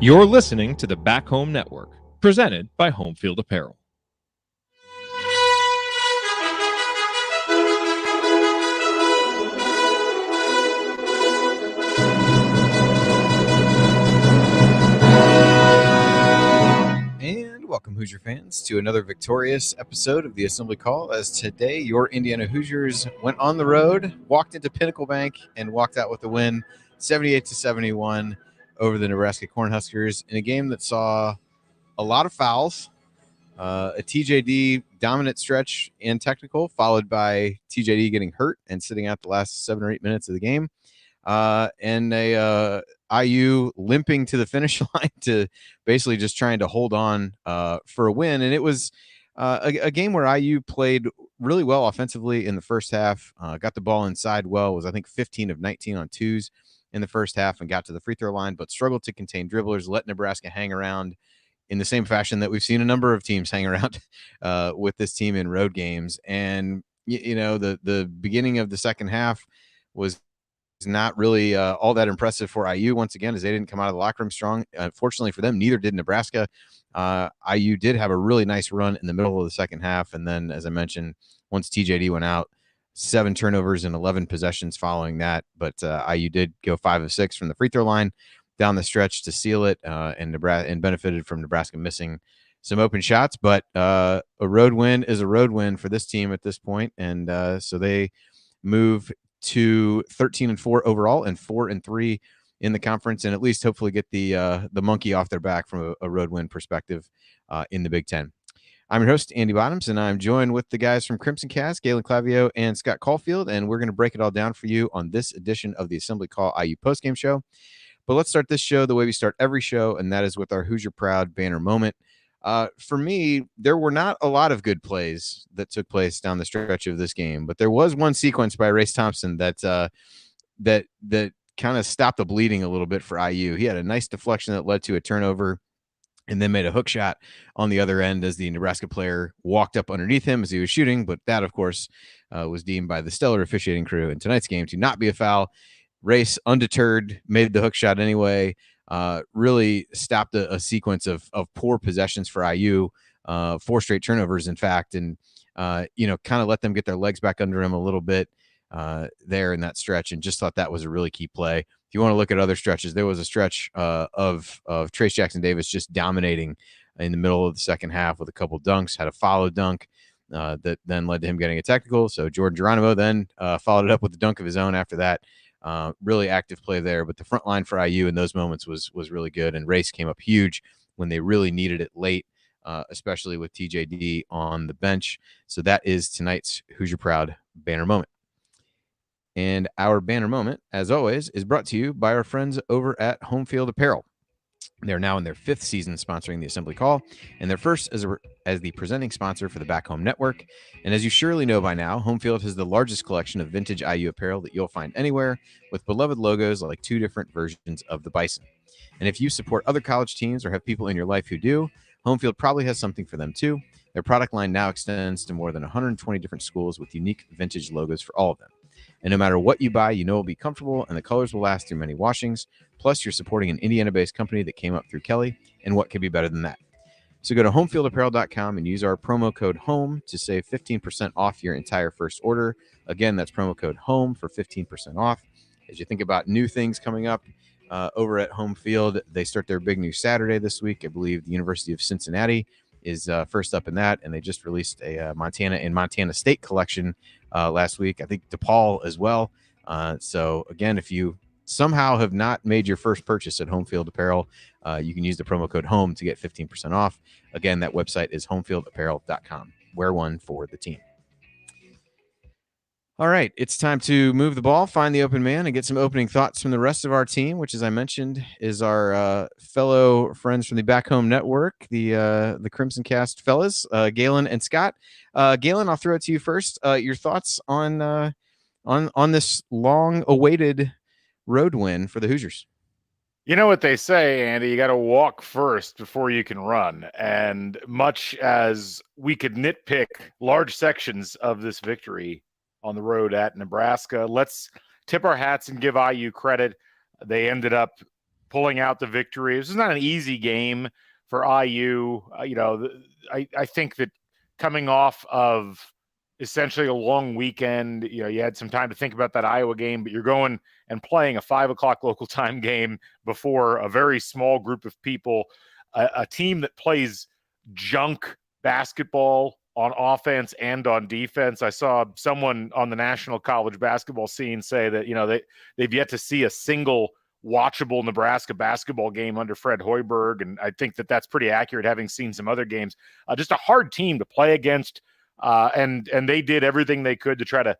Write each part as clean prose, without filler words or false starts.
You're listening to the Back Home Network, presented by Home Field Apparel. And welcome, Hoosier fans, to another victorious episode of the Assembly Call. As today, your Indiana Hoosiers went on the road, walked into Pinnacle Bank, and walked out with a win, 78-71 over the Nebraska Cornhuskers in a game that saw a lot of fouls, a TJD dominant stretch and technical, followed by TJD getting hurt and sitting out the last 7 or 8 minutes of the game, and a IU limping to the finish line to basically just trying to hold on for a win. And it was a game where IU played really well offensively in the first half, got the ball inside well, was I think 15 of 19 on twos in the first half and got to the free throw line, but struggled to contain dribblers, let Nebraska hang around in the same fashion that we've seen a number of teams hang around with this team in road games. And, you know, the beginning of the second half was not really all that impressive for IU once again, as they didn't come out of the locker room strong. Unfortunately for them, neither did Nebraska. IU did have a really nice run in the middle of the second half. And then, as I mentioned, once TJD went out, 7 turnovers and 11 possessions following that. But IU did go 5 of 6 from the free throw line down the stretch to seal it, and benefited from Nebraska missing some open shots. But a road win is a road win for this team at this point. And so they move to 13-4 overall and 4-3 in the conference, and at least hopefully get the monkey off their back from a road win perspective in the Big Ten. I'm your host, Andy Bottoms, and I'm joined with the guys from Crimson Cast, Galen Clavio and Scott Caulfield, and we're going to break it all down for you on this edition of the Assembly Call IU Postgame Show. But let's start this show the way we start every show, and that is with our Hoosier Proud banner moment. For me, there were not a lot of good plays that took place down the stretch of this game, but there was one sequence by Race Thompson that kind of stopped the bleeding a little bit for IU. He had a nice deflection that led to a turnover and then made a hook shot on the other end as the Nebraska player walked up underneath him as he was shooting. But that, of course, was deemed by the stellar officiating crew in tonight's game to not be a foul. Race, undeterred, made the hook shot anyway. Really stopped a sequence of poor possessions for IU, 4 straight turnovers, in fact, and kind of let them get their legs back under him a little bit there in that stretch, and just thought that was a really key play. If you want to look at other stretches, there was a stretch of Trace Jackson-Davis just dominating in the middle of the second half with a couple dunks, had a follow dunk that then led to him getting a technical. So Jordan Geronimo then followed it up with a dunk of his own after that. Really active play there, but the front line for IU in those moments was really good, and Race came up huge when they really needed it late, especially with TJD on the bench. So that is tonight's Hoosier Proud banner moment. And our banner moment, as always, is brought to you by our friends over at Home Field Apparel. They're now in their 5th season sponsoring the Assembly Call, and their first as the presenting sponsor for the Back Home Network. And as you surely know by now, Home Field has the largest collection of vintage IU apparel that you'll find anywhere, with beloved logos like 2 different versions of the Bison. And if you support other college teams or have people in your life who do, Home Field probably has something for them too. Their product line now extends to more than 120 different schools with unique vintage logos for all of them. And no matter what you buy, you know it'll be comfortable and the colors will last through many washings. Plus, you're supporting an Indiana-based company that came up through Kelly, and what could be better than that? So go to homefieldapparel.com and use our promo code HOME to save 15% off your entire first order. Again, that's promo code HOME for 15% off. As you think about new things coming up over at Home Field, they start their big new Saturday this week. I believe the University of Cincinnati is first up in that, and they just released a Montana and Montana State collection last week. I think DePaul as well. So again, if you somehow have not made your first purchase at Home Field Apparel, you can use the promo code HOME to get 15% off. Again, that website is homefieldapparel.com. Wear one for the team. All right, it's time to move the ball, find the open man, and get some opening thoughts from the rest of our team, which, as I mentioned, is our fellow friends from the Back Home Network, the Crimson Cast fellas, Galen and Scott. Galen, I'll throw it to you first. Your thoughts on this long-awaited road win for the Hoosiers? You know what they say, Andy, you got to walk first before you can run. And much as we could nitpick large sections of this victory on the road at Nebraska, let's tip our hats and give IU credit. They ended up pulling out the victory. This is not an easy game for IU. I think that coming off of essentially a long weekend, you had some time to think about that Iowa game, but you're going and playing a 5:00 local time game before a very small group of people, a team that plays junk basketball on offense and on defense. I saw someone on the national college basketball scene say that, they've yet to see a single watchable Nebraska basketball game under Fred Hoiberg. And I think that that's pretty accurate, having seen some other games. Just a hard team to play against. And they did everything they could to try to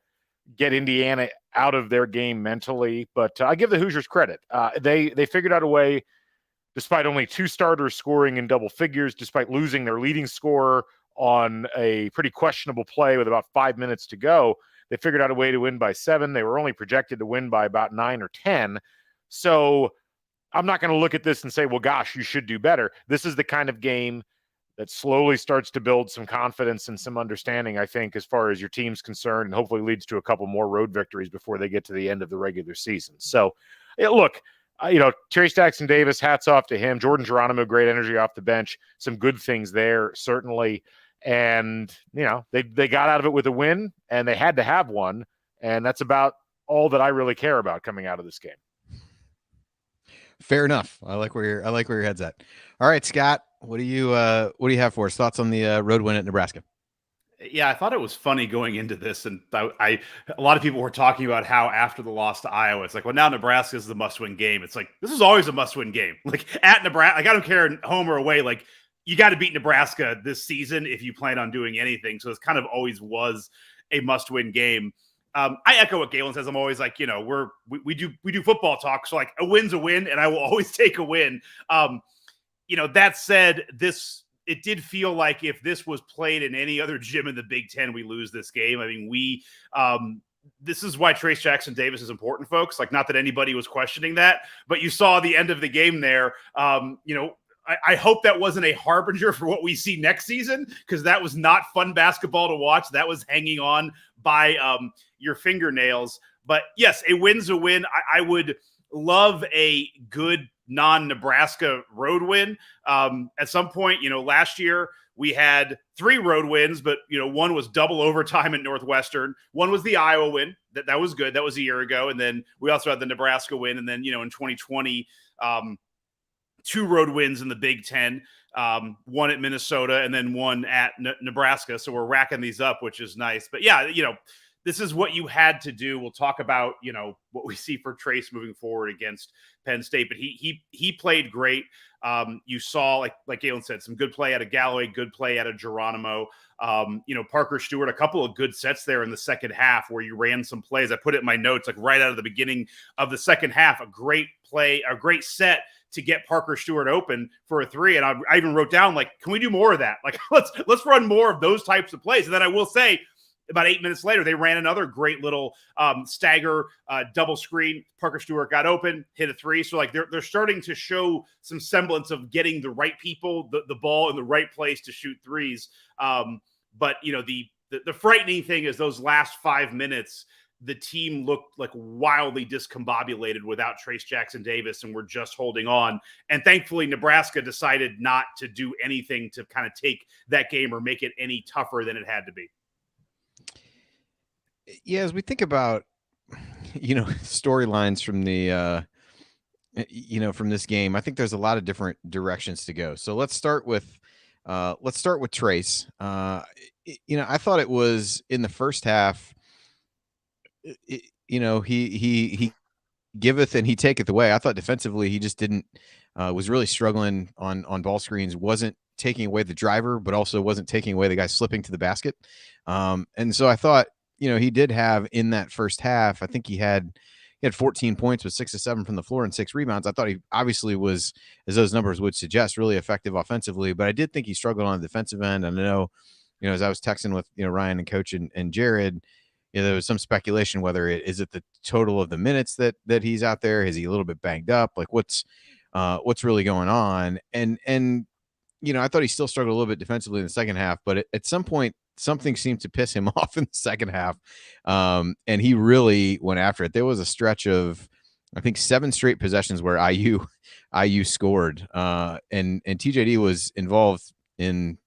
get Indiana out of their game mentally. But I give the Hoosiers credit. They figured out a way, despite only 2 starters scoring in double figures, despite losing their leading scorer on a pretty questionable play with about 5 minutes to go. They figured out a way to win by 7. They were only projected to win by about 9 or 10. So I'm not going to look at this and say, well, gosh, you should do better. This is the kind of game that slowly starts to build some confidence and some understanding, I think, as far as your team's concerned, and hopefully leads to a couple more road victories before they get to the end of the regular season. So, look, Trace Jackson Davis, hats off to him. Jordan Geronimo, great energy off the bench. Some good things there, certainly. And, they got out of it with a win, and they had to have one. And that's about all that I really care about coming out of this game. Fair enough. I like where your head's at. All right, Scott, what do you have for us? Thoughts on the road win at Nebraska? Yeah, I thought it was funny going into this, and a lot of people were talking about how after the loss to Iowa, it's like, well, now Nebraska is the must-win game. It's like, this is always a must-win game. Like at Nebraska, like, I don't care home or away. Like, you got to beat Nebraska this season if you plan on doing anything. So it's kind of always was a must-win game. I echo what Galen says. I'm always like, we do football talk. So like, a win's a win, and I will always take a win. That said, it did feel like if this was played in any other gym in the Big Ten, we lose this game. I mean, this is why Trace Jackson Davis is important, folks. Like, not that anybody was questioning that, but you saw the end of the game there. I hope that wasn't a harbinger for what we see next season, because that was not fun basketball to watch. That was hanging on by your fingernails. But yes, a win's a win. I would love a good non-Nebraska road win. At some point, last year we had 3 road wins, but one was double overtime at Northwestern. One was the Iowa win. That was good. That was a year ago. And then we also had the Nebraska win. And then, in 2020, 2 road wins in the Big Ten, one at Minnesota and then one at Nebraska. So we're racking these up, which is nice. But yeah, this is what you had to do. We'll talk about, what we see for Trace moving forward against Penn State, but he played great. You saw, like Galen said, some good play out of Galloway, good play out of Geronimo. Parker Stewart, a couple of good sets there in the second half where you ran some plays. I put it in my notes, like right out of the beginning of the second half, a great play, a great set to get Parker Stewart open for a 3. And I even wrote down, like, can we do more of that? Like, let's run more of those types of plays. And then I will say, about 8 minutes later, they ran another great little stagger double screen. Parker Stewart got open, hit a 3. So like they're starting to show some semblance of getting the right people, the ball in the right place to shoot 3s. But the frightening thing is those last 5 minutes, the team looked like wildly discombobulated without Trace Jackson Davis, and we're just holding on. And thankfully, Nebraska decided not to do anything to kind of take that game or make it any tougher than it had to be. Yeah, as we think about, storylines from the, from this game, I think there's a lot of different directions to go. So let's start with Trace. I thought it was in the first half. He giveth and he taketh away. I thought defensively he just didn't was really struggling on ball screens. Wasn't taking away the driver, but also wasn't taking away the guy slipping to the basket. And so I thought, he did have in that first half, I think he had 14 points with 6 of 7 from the floor and 6 rebounds. I thought he obviously was, as those numbers would suggest, really effective offensively, but I did think he struggled on the defensive end. And I know, as I was texting with, Ryan and Coach and Jared, there was some speculation whether is it the total of the minutes that he's out there? Is he a little bit banged up? Like what's really going on? And I thought he still struggled a little bit defensively in the second half, but at some point something seemed to piss him off in the second half. And he really went after it. There was a stretch of I think 7 straight possessions where IU scored, and TJD was involved in,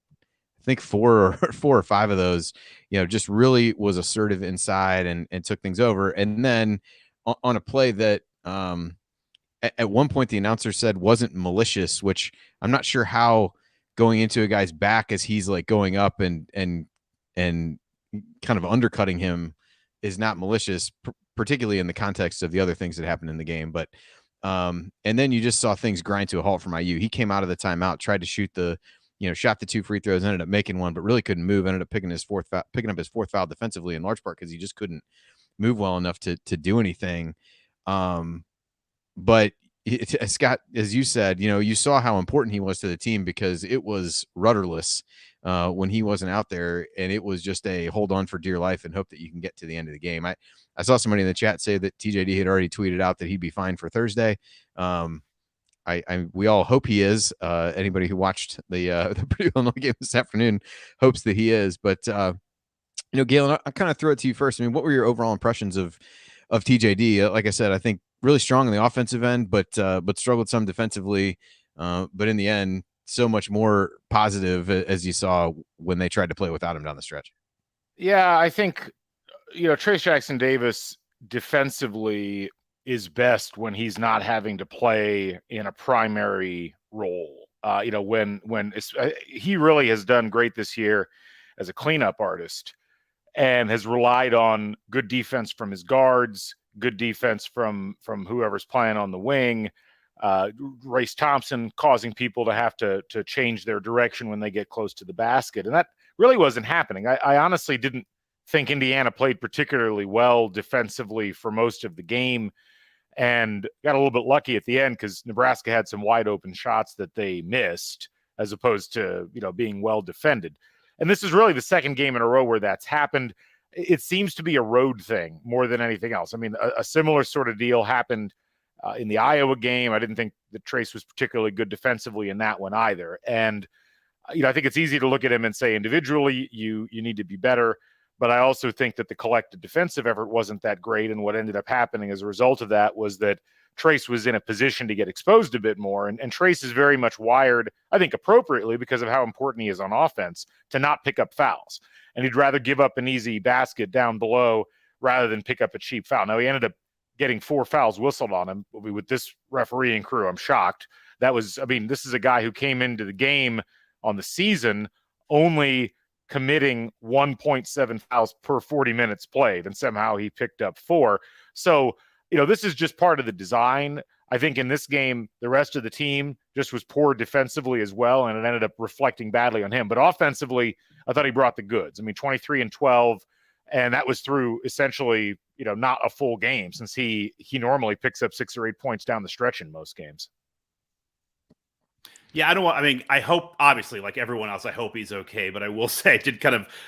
I think 4 or 5 of those. Just really was assertive inside and took things over. And then on a play that at one point the announcer said wasn't malicious, which I'm not sure how going into a guy's back as he's like going up and kind of undercutting him is not malicious, particularly in the context of the other things that happened in the game. But and then you just saw things grind to a halt from IU. He came out of the timeout, tried to shoot shot the 2 free throws, ended up making one, but really couldn't move. Ended up picking up his 4th foul defensively, in large part because he just couldn't move well enough to do anything. But Scott, as you said, you saw how important he was to the team because it was rudderless when he wasn't out there, and it was just a hold on for dear life and hope that you can get to the end of the game. I saw somebody in the chat say that TJD had already tweeted out that he'd be fine for Thursday. We all hope he is. Anybody who watched the Purdue Illinois game this afternoon hopes that he is. But Galen, I'll kind of throw it to you first. I mean, what were your overall impressions of TJD? Like I said, I think really strong on the offensive end, but struggled some defensively. But in the end, so much more positive as you saw when they tried to play without him down the stretch. Yeah, I think Trace Jackson Davis defensively is best when he's not having to play in a primary role. When he really has done great this year as a cleanup artist and has relied on good defense from his guards, good defense from whoever's playing on the wing, Race Thompson causing people to have to change their direction when they get close to the basket. And that really wasn't happening. I honestly didn't think Indiana played particularly well defensively for most of the game and got a little bit lucky at the end because Nebraska had some wide open shots that they missed as opposed to, being well defended. And this is really the second game in a row where that's happened. It seems to be a road thing more than anything else. I mean, a similar sort of deal happened in the Iowa game. I didn't think that Trace was particularly good defensively in that one either. And, I think it's easy to look at him and say individually, you need to be better. But I also think that the collective defensive effort wasn't that great. And what ended up happening as a result of that was that Trace was in a position to get exposed a bit more. And Trace is very much wired, I think appropriately, because of how important he is on offense, to not pick up fouls. And he'd rather give up an easy basket down below rather than pick up a cheap foul. Now, he ended up getting 4 fouls whistled on him with this refereeing crew. I'm shocked. This is a guy who came into the game on the season only committing 1.7 fouls per 40 minutes played, and somehow he picked up 4. So, this is just part of the design. I think in this game, the rest of the team just was poor defensively as well, and it ended up reflecting badly on him. But offensively, I thought he brought the goods. 23 and 12, and that was through essentially, not a full game, since he normally picks up 6 or 8 points down the stretch in most games. Yeah, I hope, obviously, like everyone else, I hope he's okay. But I will say,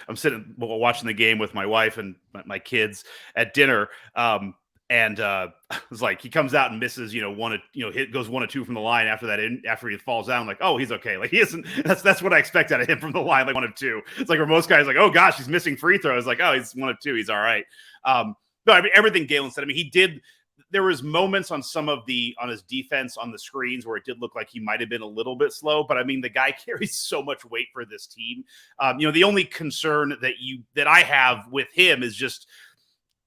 I'm sitting watching the game with my wife and my kids at dinner. And it's like he comes out and misses, goes 1 or 2 from the line after he falls down. I'm like, oh, he's okay. Like he isn't. That's what I expect out of him from the line, like 1 or 2. It's like where most guys like, oh gosh, he's missing free throws. Like, oh, he's 1 or 2. He's all right. No, everything Galen said. He did. There was moments on on his defense on the screens where it did look like he might have been a little bit slow, but the guy carries so much weight for this team. The only concern that I have with him is just,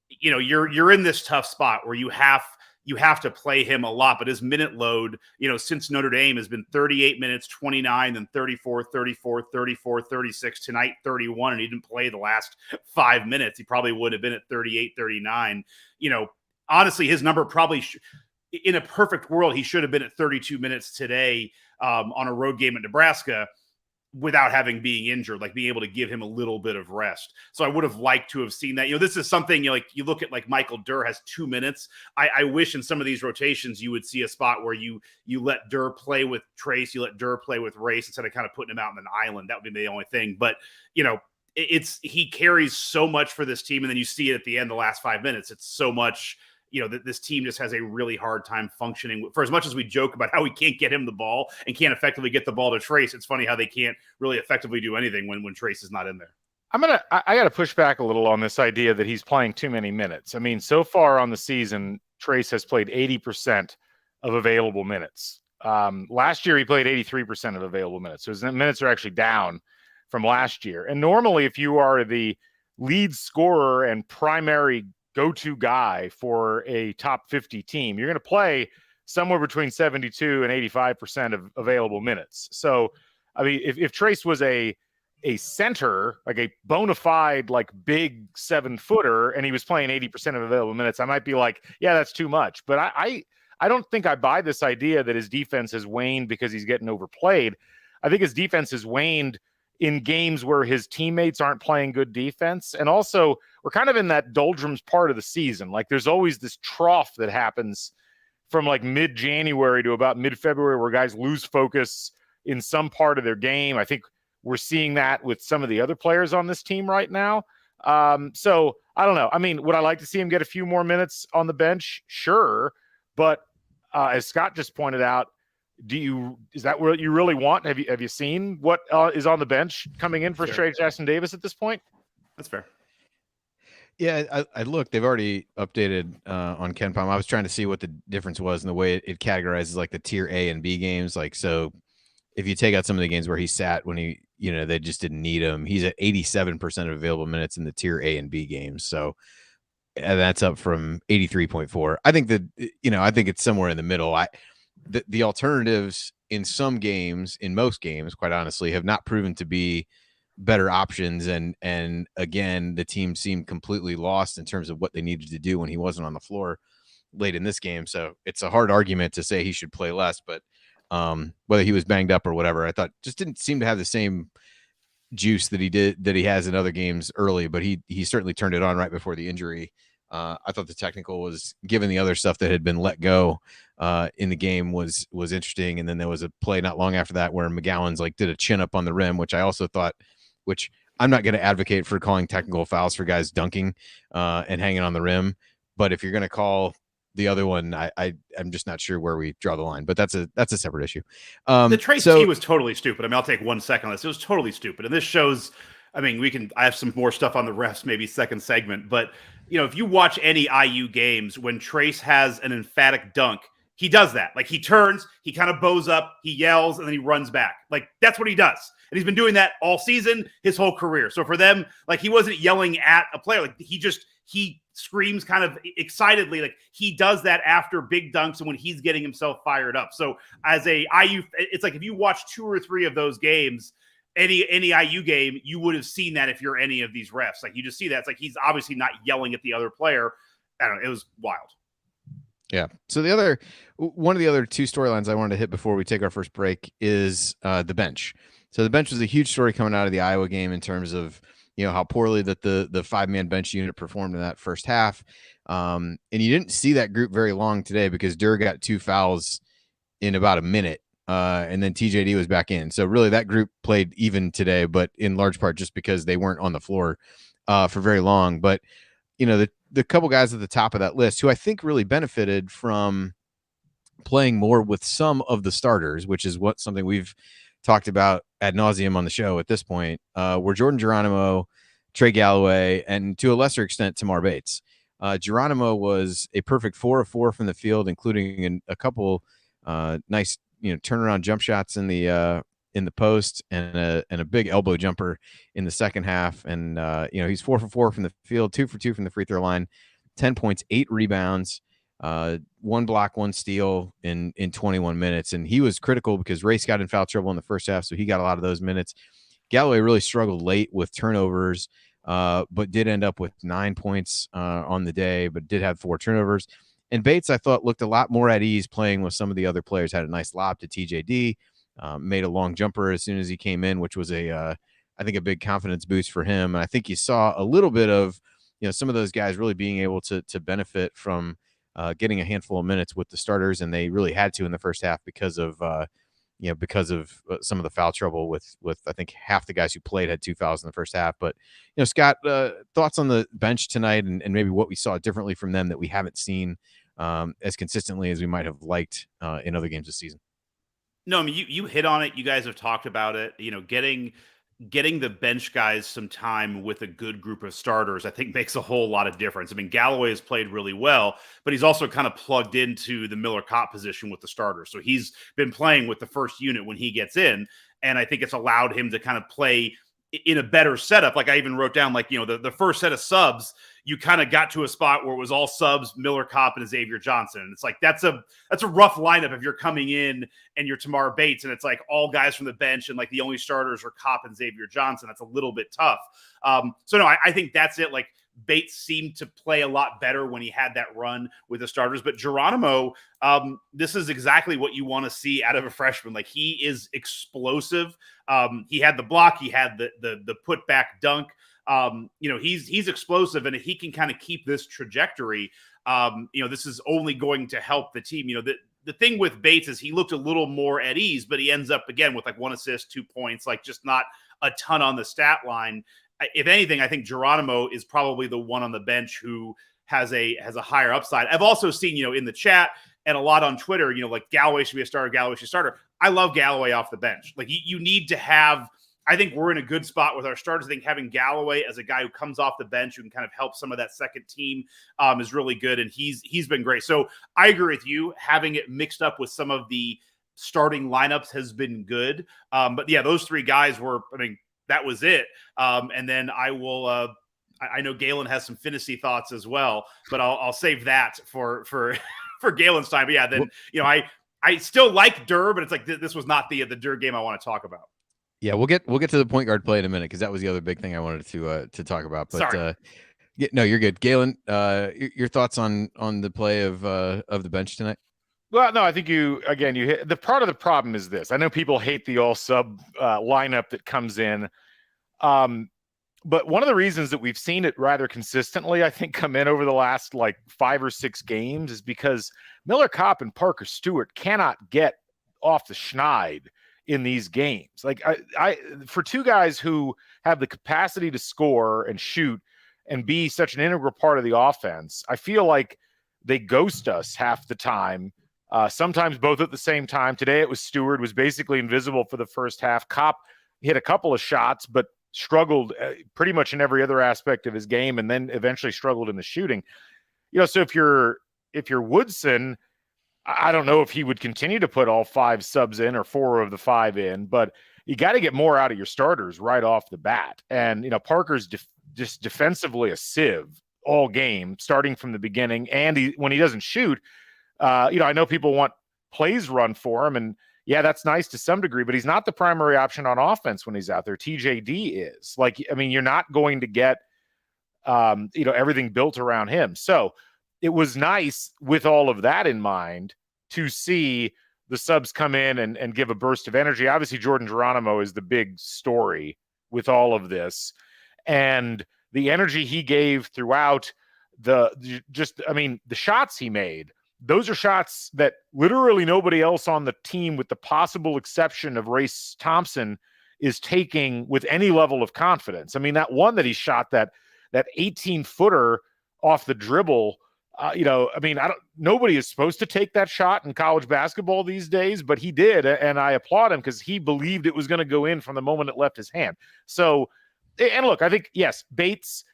you're in this tough spot where you have to play him a lot, but his minute load, since Notre Dame has been 38 minutes, 29, then 34, 34, 34, 36, tonight 31, and he didn't play the last 5 minutes. He probably would have been at 38, 39. Honestly, his number probably in a perfect world, he should have been at 32 minutes today on a road game at Nebraska without being injured, like being able to give him a little bit of rest. So I would have liked to have seen that. This is something you look at, like Michael Durr has 2 minutes. I wish in some of these rotations you would see a spot where you let Durr play with Trace, you let Durr play with Race instead of kind of putting him out on an island. That would be the only thing. But he carries so much for this team, and then you see it at the end, the last 5 minutes. It's so much. This team just has a really hard time functioning. For as much as we joke about how we can't get him the ball and can't effectively get the ball to Trace, it's funny how they can't really effectively do anything when Trace is not in there. I got to push back a little on this idea that he's playing too many minutes. So far on the season, Trace has played 80% of available minutes. Last year, he played 83% of available minutes. So his minutes are actually down from last year. And normally, if you are the lead scorer and primary go-to guy for a top 50 team, you're going to play somewhere between 72 and 85% of available minutes. So, I mean, if Trace was a center, like a bona fide, like big 7-footer, and he was playing 80% of available minutes, I might be like, yeah, that's too much. But I don't think I buy this idea that his defense has waned because he's getting overplayed. I think his defense has waned in games where his teammates aren't playing good defense. And also, we're kind of in that doldrums part of the season. Like, there's always this trough that happens from like mid-January to about mid-February where guys lose focus in some part of their game. I think we're seeing that with some of the other players on this team right now. So I don't know. I mean, would I like to see him get a few more minutes on the bench? Sure. But as Scott just pointed out, is that what you really want? Have you seen what is on the bench coming in for Trey Jackson Davis at this point? That's fair. Yeah, I looked. They've already updated on KenPom. I was trying to see what the difference was in the way it categorizes like the tier A and B games. Like, so if you take out some of the games where he sat when he, they just didn't need him, he's at 87% of available minutes in the tier A and B games. So that's up from 83.4. I think that, I think it's somewhere in the middle. The alternatives in some games, in most games, quite honestly, have not proven to be better options. And again, the team seemed completely lost in terms of what they needed to do when he wasn't on the floor late in this game. So it's a hard argument to say he should play less, but whether he was banged up or whatever, I thought just didn't seem to have the same juice that he has in other games early, but he certainly turned it on right before the injury. I thought the technical was, given the other stuff that had been let go in the game, was interesting. And then there was a play not long after that where McGowan's like did a chin up on the rim, which I also thought, which I'm not going to advocate for calling technical fouls for guys dunking and hanging on the rim. But if you're going to call the other one, I'm just not sure where we draw the line, but that's a separate issue. The Trace T was totally stupid. I mean, I'll take 1 second on this. It was totally stupid. And this shows, I mean, I have some more stuff on the refs, maybe second segment, but if you watch any IU games, when Trace has an emphatic dunk, he does that. Like, he turns, he kind of bows up, he yells, and then he runs back. Like, that's what he does. And he's been doing that all season, his whole career. So for them, like, he wasn't yelling at a player. Like, he screams kind of excitedly. Like, he does that after big dunks and when he's getting himself fired up. So as a IU, it's like if you watch 2 or 3 of those games, any IU game, you would have seen that if you're any of these refs. Like, you just see that. It's like he's obviously not yelling at the other player. I don't know. It was wild. Yeah. So one of the other 2 storylines I wanted to hit before we take our first break is the bench. So the bench was a huge story coming out of the Iowa game in terms of, how poorly that the 5-man bench unit performed in that first half. And you didn't see that group very long today because Durr got 2 fouls in about a minute. And then TJD was back in. So really that group played even today, but in large part just because they weren't on the floor for very long. But, the couple guys at the top of that list who I think really benefited from playing more with some of the starters, which is something we've talked about ad nauseum on the show at this point, were Jordan Geronimo, Trey Galloway, and to a lesser extent, Tamar Bates. Geronimo was a perfect 4 of 4 from the field, including a couple nice, turnaround jump shots in the post and a big elbow jumper in the second half. And, he's 4 for 4 from the field, 2 for 2 from the free throw line, 10 points, 8 rebounds, 1 block, 1 steal in 21 minutes. And he was critical because Race got in foul trouble in the first half. So he got a lot of those minutes. Galloway really struggled late with turnovers, but did end up with 9 points on the day, but did have 4 turnovers. And Bates, I thought, looked a lot more at ease playing with some of the other players. Had a nice lob to TJD, made a long jumper as soon as he came in, which was I think a big confidence boost for him. And I think you saw a little bit of, some of those guys really being able to benefit from getting a handful of minutes with the starters, and they really had to in the first half because of some of the foul trouble with I think half the guys who played had 2 fouls in the first half. But Scott, thoughts on the bench tonight and maybe what we saw differently from them that we haven't seen as consistently as we might have liked in other games this season? No, I mean, you hit on it. You guys have talked about it, getting getting the bench guys some time with a good group of starters, I think makes a whole lot of difference. I mean, Galloway has played really well, but he's also kind of plugged into the Miller Kopp position with the starters. So he's been playing with the first unit when he gets in. And I think it's allowed him to kind of play in a better setup. Like I even wrote down, like, the first set of subs, you kind of got to a spot where it was all subs, Miller Kopp and Xavier Johnson. And it's like, that's a rough lineup if you're coming in and you're Tamar Bates and it's like all guys from the bench and like the only starters are Kopp and Xavier Johnson. That's a little bit tough. So no, I think that's it. Like Bates seemed to play a lot better when he had that run with the starters, but Geronimo, this is exactly what you want to see out of a freshman. Like he is explosive. He had the block, he had the put back dunk. He's explosive, and if he can kind of keep this trajectory, this is only going to help the team. The thing with Bates is he looked a little more at ease, but he ends up again with like 1 assist, 2 points, like just not a ton on the stat line. If anything, I think Geronimo is probably the one on the bench who has a higher upside. I've also seen, in the chat and a lot on Twitter, like Galloway should be a starter, Galloway should be a starter. I love Galloway off the bench. Like you need to have, I think we're in a good spot with our starters. I think having Galloway as a guy who comes off the bench, who can kind of help some of that second team is really good. And he's been great. So I agree with you. Having it mixed up with some of the starting lineups has been good. But yeah, those 3 guys were, that was it. And then I will, I know Galen has some fantasy thoughts as well, but I'll save that for Galen's time. But yeah, then, I still like Durr, but it's like, this was not the Durr game I want to talk about. Yeah, we'll get to the point guard play in a minute, because that was the other big thing I wanted to talk about. But Sorry. no, you're good. Galen, your thoughts on the play of the bench tonight? Well, no, I think you hit the part of the problem is this. I know people hate the all sub lineup that comes in. But one of the reasons that we've seen it rather consistently, I think, come in over the last like 5 or 6 games is because Miller Kopp and Parker Stewart cannot get off the schneid in these games. Like I for 2 guys who have the capacity to score and shoot and be such an integral part of the offense, I feel like they ghost us half the time. Sometimes both at the same time. Today it was Stewart, was basically invisible for the first half. Kopp hit a couple of shots, but struggled pretty much in every other aspect of his game, and then eventually struggled in the shooting. So if you're Woodson, I don't know if he would continue to put all 5 subs in or 4 of the 5 in, but you got to get more out of your starters right off the bat. And, Parker's just defensively a sieve all game, starting from the beginning. And when he doesn't shoot, I know people want plays run for him, and yeah, that's nice to some degree, but he's not the primary option on offense when he's out there. TJD is. Like, you're not going to get, everything built around him. So it was nice with all of that in mind to see the subs come in and give a burst of energy. Obviously, Jordan Geronimo is the big story with all of this. And the energy he gave throughout the shots he made, those are shots that literally nobody else on the team, with the possible exception of Race Thompson, is taking with any level of confidence. That one that he shot, that 18-footer off the dribble, nobody is supposed to take that shot in college basketball these days, but he did, and I applaud him because he believed it was going to go in from the moment it left his hand. So, and look, I think, yes, Bates,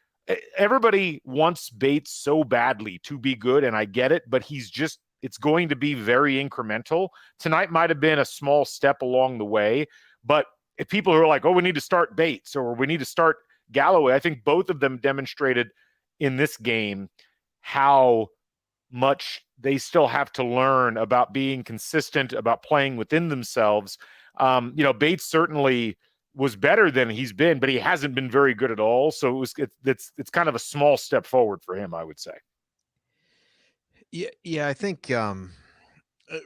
everybody wants Bates so badly to be good, and I get it, but it's going to be very incremental. Tonight might have been a small step along the way, but if people are like, oh, we need to start Bates or we need to start Galloway, I think both of them demonstrated in this game how much they still have to learn about being consistent, about playing within themselves. Bates certainly was better than he's been, but he hasn't been very good at all. So it's kind of a small step forward for him, I would say. Yeah. I think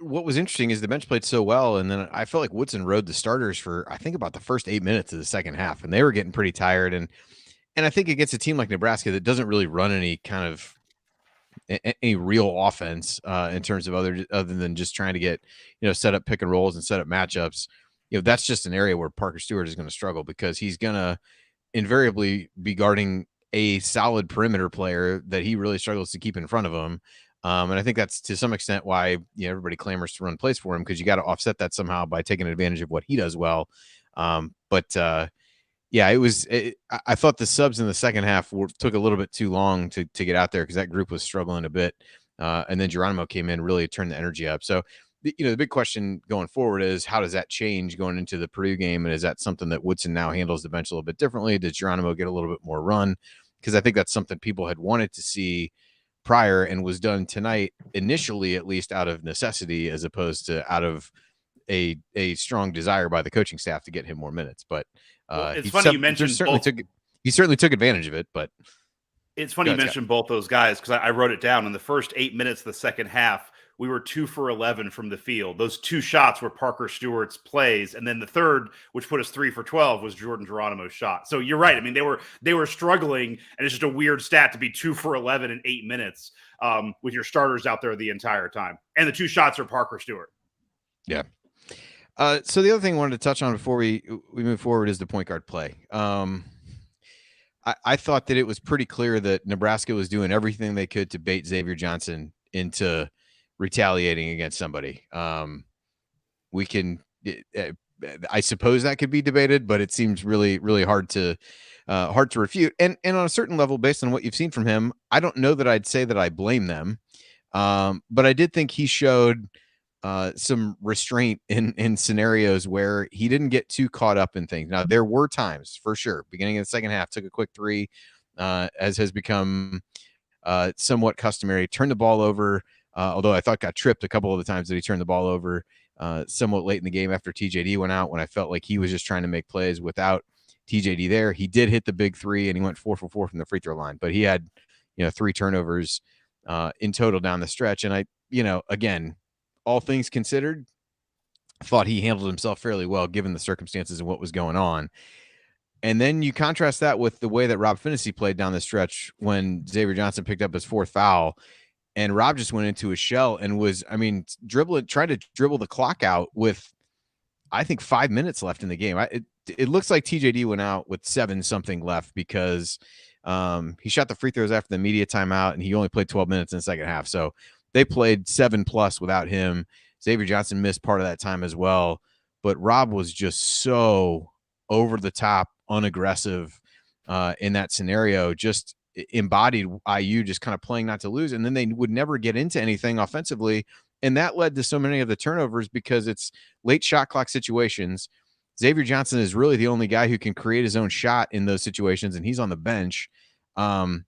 what was interesting is the bench played so well, and then I felt like Woodson rode the starters for, I think, about the first 8 minutes of the second half, and they were getting pretty tired. And I think against a team like Nebraska that doesn't really run any kind of any real offense in terms of other than just trying to get, set up pick and rolls and set up matchups, that's just an area where Parker Stewart is going to struggle, because he's going to invariably be guarding a solid perimeter player that he really struggles to keep in front of him. And I think that's to some extent why everybody clamors to run plays for him, because you got to offset that somehow by taking advantage of what he does well. But Yeah, I thought the subs in the second half took a little bit too long to get out there because that group was struggling a bit. And then Geronimo came in, really turned the energy up. So, the big question going forward is how does that change going into the Purdue game? And is that something that Woodson now handles the bench a little bit differently? Does Geronimo get a little bit more run? Because I think that's something people had wanted to see prior and was done tonight, initially, at least out of necessity, as opposed to out of a strong desire by the coaching staff to get him more minutes. But it's funny you mentioned he certainly took advantage of it. But it's funny you mentioned both those guys because I wrote it down. In the first 8 minutes of the second half, we were 2 for 11 from the field. Those 2 shots were Parker Stewart's plays, and then the third, which put us 3 for 12, was Jordan Geronimo's shot. So you're right. I mean, they were struggling, and it's just a weird stat to be 2 for 11 in 8 minutes with your starters out there the entire time. And the 2 shots are Parker Stewart. Yeah. So the other thing I wanted to touch on before we move forward is the point guard play. I thought that it was pretty clear that Nebraska was doing everything they could to bait Xavier Johnson into retaliating against somebody. I suppose that could be debated, but it seems really, really hard to refute. And on a certain level, based on what you've seen from him, I don't know that I'd say that I blame them. But I did think he showed some restraint in scenarios where he didn't get too caught up in things. Now, there were times, for sure, beginning of the second half, took a quick 3, as has become somewhat customary, turned the ball over, although I thought got tripped a couple of the times that he turned the ball over somewhat late in the game after TJD went out, when I felt like he was just trying to make plays without TJD there. He did hit the big 3, and he went 4 for 4 from the free throw line, but he had 3 turnovers in total down the stretch. And I, again, all things considered, thought he handled himself fairly well given the circumstances and what was going on. And then you contrast that with the way that Rob Finney played down the stretch when Xavier Johnson picked up his 4th foul, and Rob just went into his shell and was, trying to dribble the clock out with, I think, 5 minutes left in the game. It looks like TJD went out with 7 something left because he shot the free throws after the media timeout, and he only played 12 minutes in the second half. So they played 7+ without him. Xavier Johnson missed part of that time as well, but Rob was just so over the top, unaggressive in that scenario, just embodied IU just kind of playing not to lose. And then they would never get into anything offensively. And that led to so many of the turnovers because it's late shot clock situations. Xavier Johnson is really the only guy who can create his own shot in those situations, and he's on the bench. And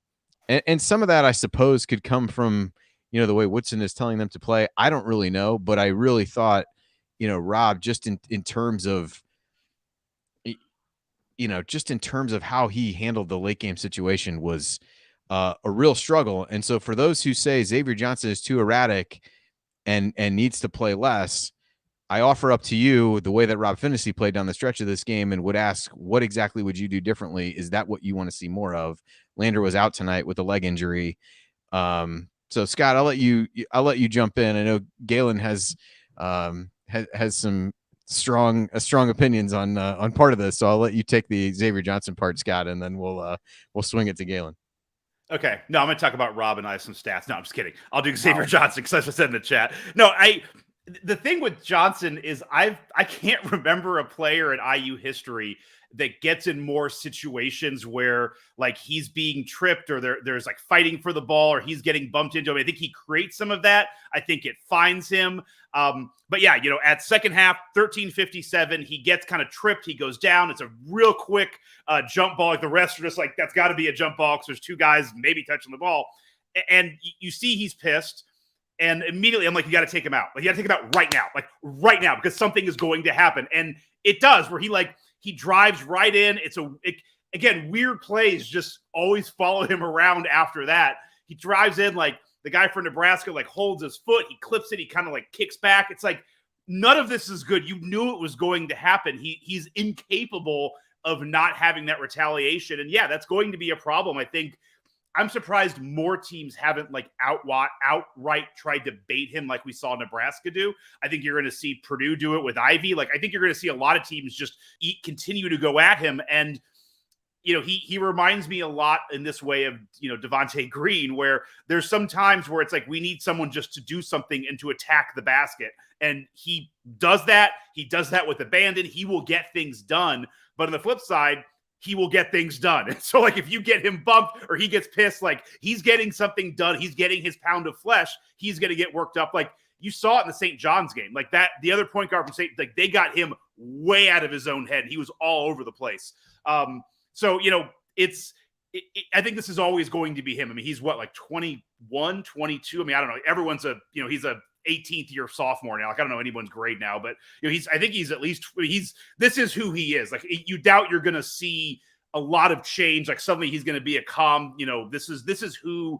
some of that, I suppose, could come from, the way Woodson is telling them to play. I don't really know, but I really thought, Rob, just in terms of, just in terms of how he handled the late game situation was a real struggle. And so for those who say Xavier Johnson is too erratic and needs to play less, I offer up to you the way that Rob Finney played down the stretch of this game and would ask, what exactly would you do differently? Is that what you want to see more of? Lander was out tonight with a leg injury. So Scott, I'll let you jump in. I know Galen has some strong opinions on part of this, so I'll let you take the Xavier Johnson part, Scott, and then we'll swing it to Galen. Okay. No, I'm going to talk about Rob, and I have some stats. No, I'm just kidding. I'll do Xavier Johnson because I said in the chat. No, the thing with Johnson is I can't remember a player in IU history that gets in more situations where like he's being tripped or there's like fighting for the ball or he's getting bumped into him. I think he creates some of that. I think it finds him. But yeah, at second half, 13:57, he gets kind of tripped. He goes down. It's a real quick jump ball. Like the rest are just like, that's got to be a jump ball because there's 2 guys maybe touching the ball. And you see he's pissed. And immediately I'm like, you got to take him out. Like, you got to take him out right now, because something is going to happen. And it does, where he drives right in. Again, weird plays just always follow him around after that. He drives in, like the guy from Nebraska, like holds his foot. He clips it. He kind of like kicks back. It's like, none of this is good. You knew it was going to happen. He's incapable of not having that retaliation. And yeah, that's going to be a problem. I think I'm surprised more teams haven't like outright tried to bait him like we saw Nebraska do. I think you're going to see Purdue do it with Ivy. Like, I think you're going to see a lot of teams just continue to go at him. And, he reminds me a lot in this way of, Devontae Green, where there's some times where it's like, we need someone just to do something and to attack the basket. And he does that. He does that with abandon. He will get things done. But on the flip side, he will get things done. And so, like, if you get him bumped or he gets pissed, like, he's getting something done. He's getting his pound of flesh. He's going to get worked up. Like, you saw it in the St. John's game. Like, that, the other point guard from St. like, they got him way out of his own head. He was all over the place. So, you know, I think this is always going to be him. I mean, he's what, like 21, 22? I mean, I don't know. Everyone's he's a 18th year sophomore now. Like, I don't know anyone's grade now, but you know, I think he's at least, this is who he is. Like, you doubt you're going to see a lot of change. Like, suddenly he's going to be a calm, you know, this is who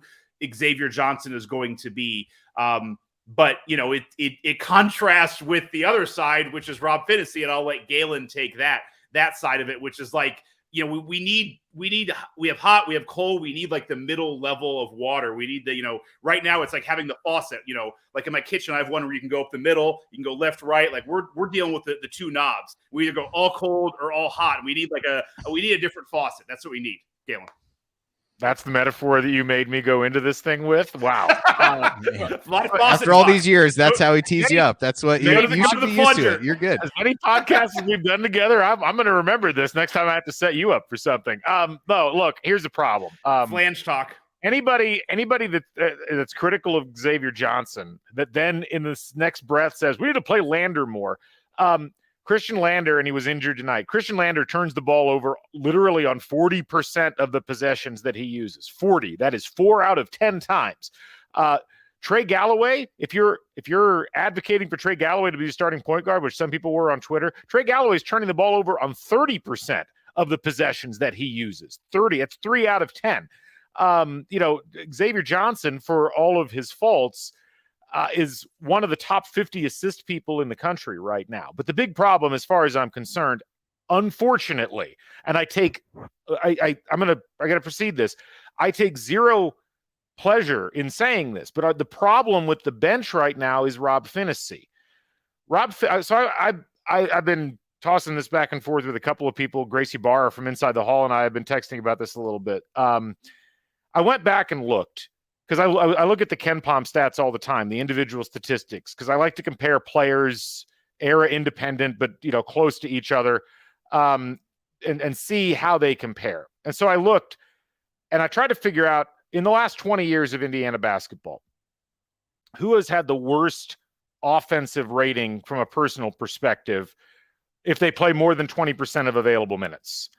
Xavier Johnson is going to be. But you know, it contrasts with the other side, which is Rob Phinisee, and I'll let Galen take that side of it, which is like, you know, we have hot, we have cold, we need like the middle level of water. We need the, you know, right now it's like having the faucet, you know, like in my kitchen, I have one where you can go up the middle, you can go left, right. Like we're dealing with the two knobs. We either go all cold or all hot. We need like we need a different faucet. That's what we need. Galen. That's the metaphor that you made me go into this thing with. Wow. After all these years, that's how he tees you up. That's what you should be used to it. You're good. As many podcasts as we've done together, I'm going to remember this next time I have to set you up for something. No, look, here's the problem. Flange talk. Anybody that's critical of Xavier Johnson that then in this next breath says we need to play Lander more. Christian Lander, and he was injured tonight. Christian Lander turns the ball over literally on 40% of the possessions that he uses. 40. That is 4 out of 10 times. Trey Galloway, if you're advocating for Trey Galloway to be the starting point guard, which some people were on Twitter, Trey Galloway is turning the ball over on 30% of the possessions that he uses. 30. It's 3 out of 10. You know, Xavier Johnson, for all of his faults, is one of the top 50 assist people in the country right now. But the big problem, as far as I'm concerned, unfortunately, and I gotta proceed this. I take zero pleasure in saying this, but the problem with the bench right now is Rob Phinisee. So I've been tossing this back and forth with a couple of people. Gracie Barr from Inside the Hall and I have been texting about this a little bit. I went back and looked, because I look at the KenPom stats all the time, the individual statistics, because I like to compare players era independent, but you know, close to each other, and see how they compare. And so I looked, and I tried to figure out in the last 20 years of Indiana basketball, who has had the worst offensive rating from a personal perspective if they play more than 20% of available minutes.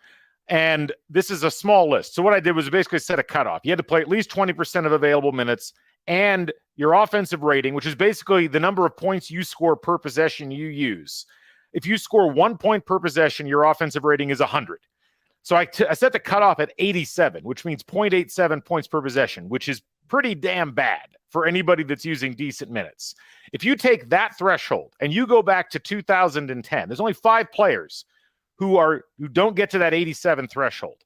And this is a small list. So what I did was basically set a cutoff. You had to play at least 20% of available minutes, and your offensive rating, which is basically the number of points you score per possession you use. If you score 1 point per possession, your offensive rating is 100. So I set the cutoff at 87, which means 0.87 points per possession, which is pretty damn bad for anybody that's using decent minutes. If you take that threshold and you go back to 2010, there's only 5 players who don't get to that 87 threshold.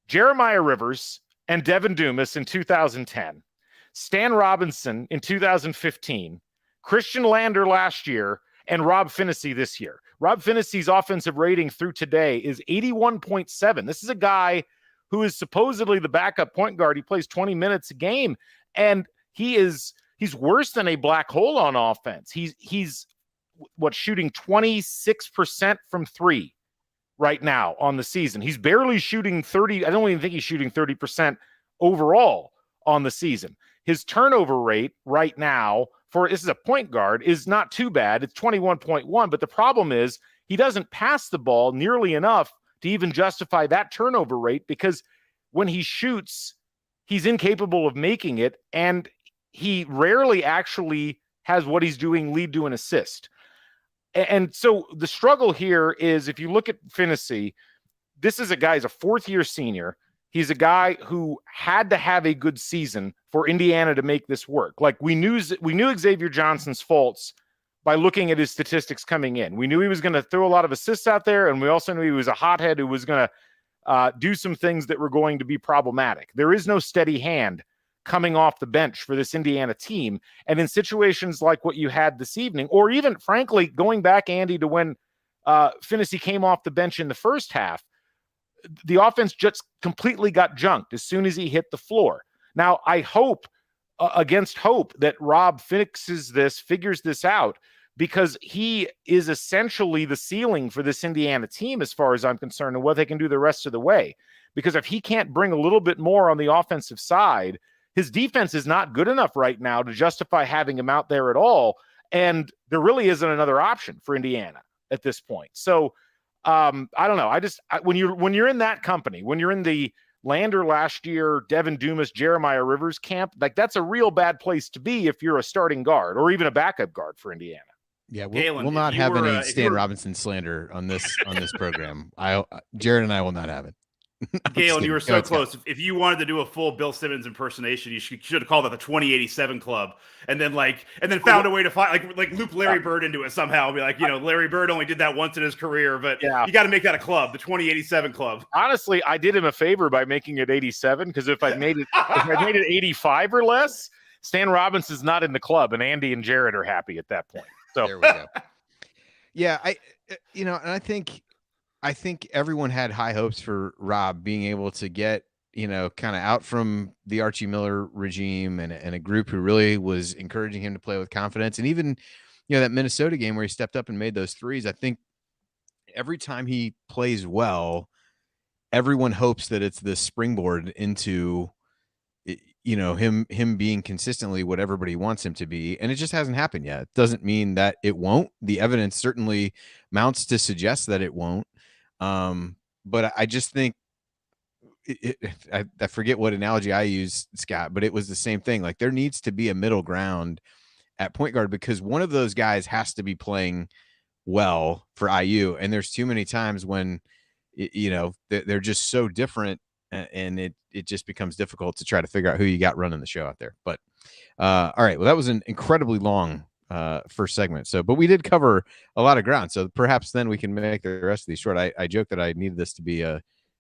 Jeremiah Rivers and Devin Dumas in 2010, Stan Robinson in 2015, Christian Lander last year, and Rob Phinisee this year. Rob Phinisee's offensive rating through today is 81.7. This is a guy who is supposedly the backup point guard. He plays 20 minutes a game, and he's worse than a black hole on offense. He's shooting 26% from 3 right now on the season. He's barely shooting 30. I don't even think he's shooting 30% overall on the season. His turnover rate right now this is a point guard, is not too bad. It's 21.1, but the problem is he doesn't pass the ball nearly enough to even justify that turnover rate, because when he shoots, he's incapable of making it, and he rarely actually has what he's doing lead to an assist. And so the struggle here is, if you look at Phinisee, this is a guy, he's a 4th-year senior. He's a guy who had to have a good season for Indiana to make this work. Like, we knew Xavier Johnson's faults by looking at his statistics coming in. We knew he was going to throw a lot of assists out there, and we also knew he was a hothead who was going to do some things that were going to be problematic. There is no steady hand coming off the bench for this Indiana team. And in situations like what you had this evening, or even, frankly, going back, Andy, to when Phinisee came off the bench in the first half, the offense just completely got junked as soon as he hit the floor. Now, I hope, against hope, that Rob figures this out. because he is essentially the ceiling for this Indiana team as far as I'm concerned, and what they can do the rest of the way. Because if he can't bring a little bit more on the offensive side, his defense is not good enough right now to justify having him out there at all. And there really isn't another option for Indiana at this point. So I don't know. When you're in that company, when you're in the Lander last year, Devin Dumas, Jeremiah Rivers camp, like that's a real bad place to be if you're a starting guard or even a backup guard for Indiana. Yeah, Galen, we'll not have any Stan were, Robinson slander on this program. Jared and I will not have it. Galen, you were so close. If you wanted to do a full Bill Simmons impersonation, you should have called it the 2087 Club, and then found a way to find like loop Larry Bird into it somehow. Be like, Larry Bird only did that once in his career, but you got to make that a club, the 2087 Club. Honestly, I did him a favor by making it 87, because if I made it 85 or less, Stan Robinson's not in the club, and Andy and Jared are happy at that point. So there we go. Yeah, and I think everyone had high hopes for Rob being able to get, kind of out from the Archie Miller regime and a group who really was encouraging him to play with confidence. And even, that Minnesota game where he stepped up and made those threes, I think every time he plays well, everyone hopes that it's the springboard into, him being consistently what everybody wants him to be. And it just hasn't happened yet. It doesn't mean that it won't. The evidence certainly mounts to suggest that it won't. But I just think I forget what analogy I use, Scott, but it was the same thing. Like there needs to be a middle ground at point guard, because one of those guys has to be playing well for IU. And there's too many times when, they're just so different, and it just becomes difficult to try to figure out who you got running the show out there. But all right, well, that was an incredibly long first segment. But we did cover a lot of ground. So perhaps then we can make the rest of these short. I joked that I needed this to be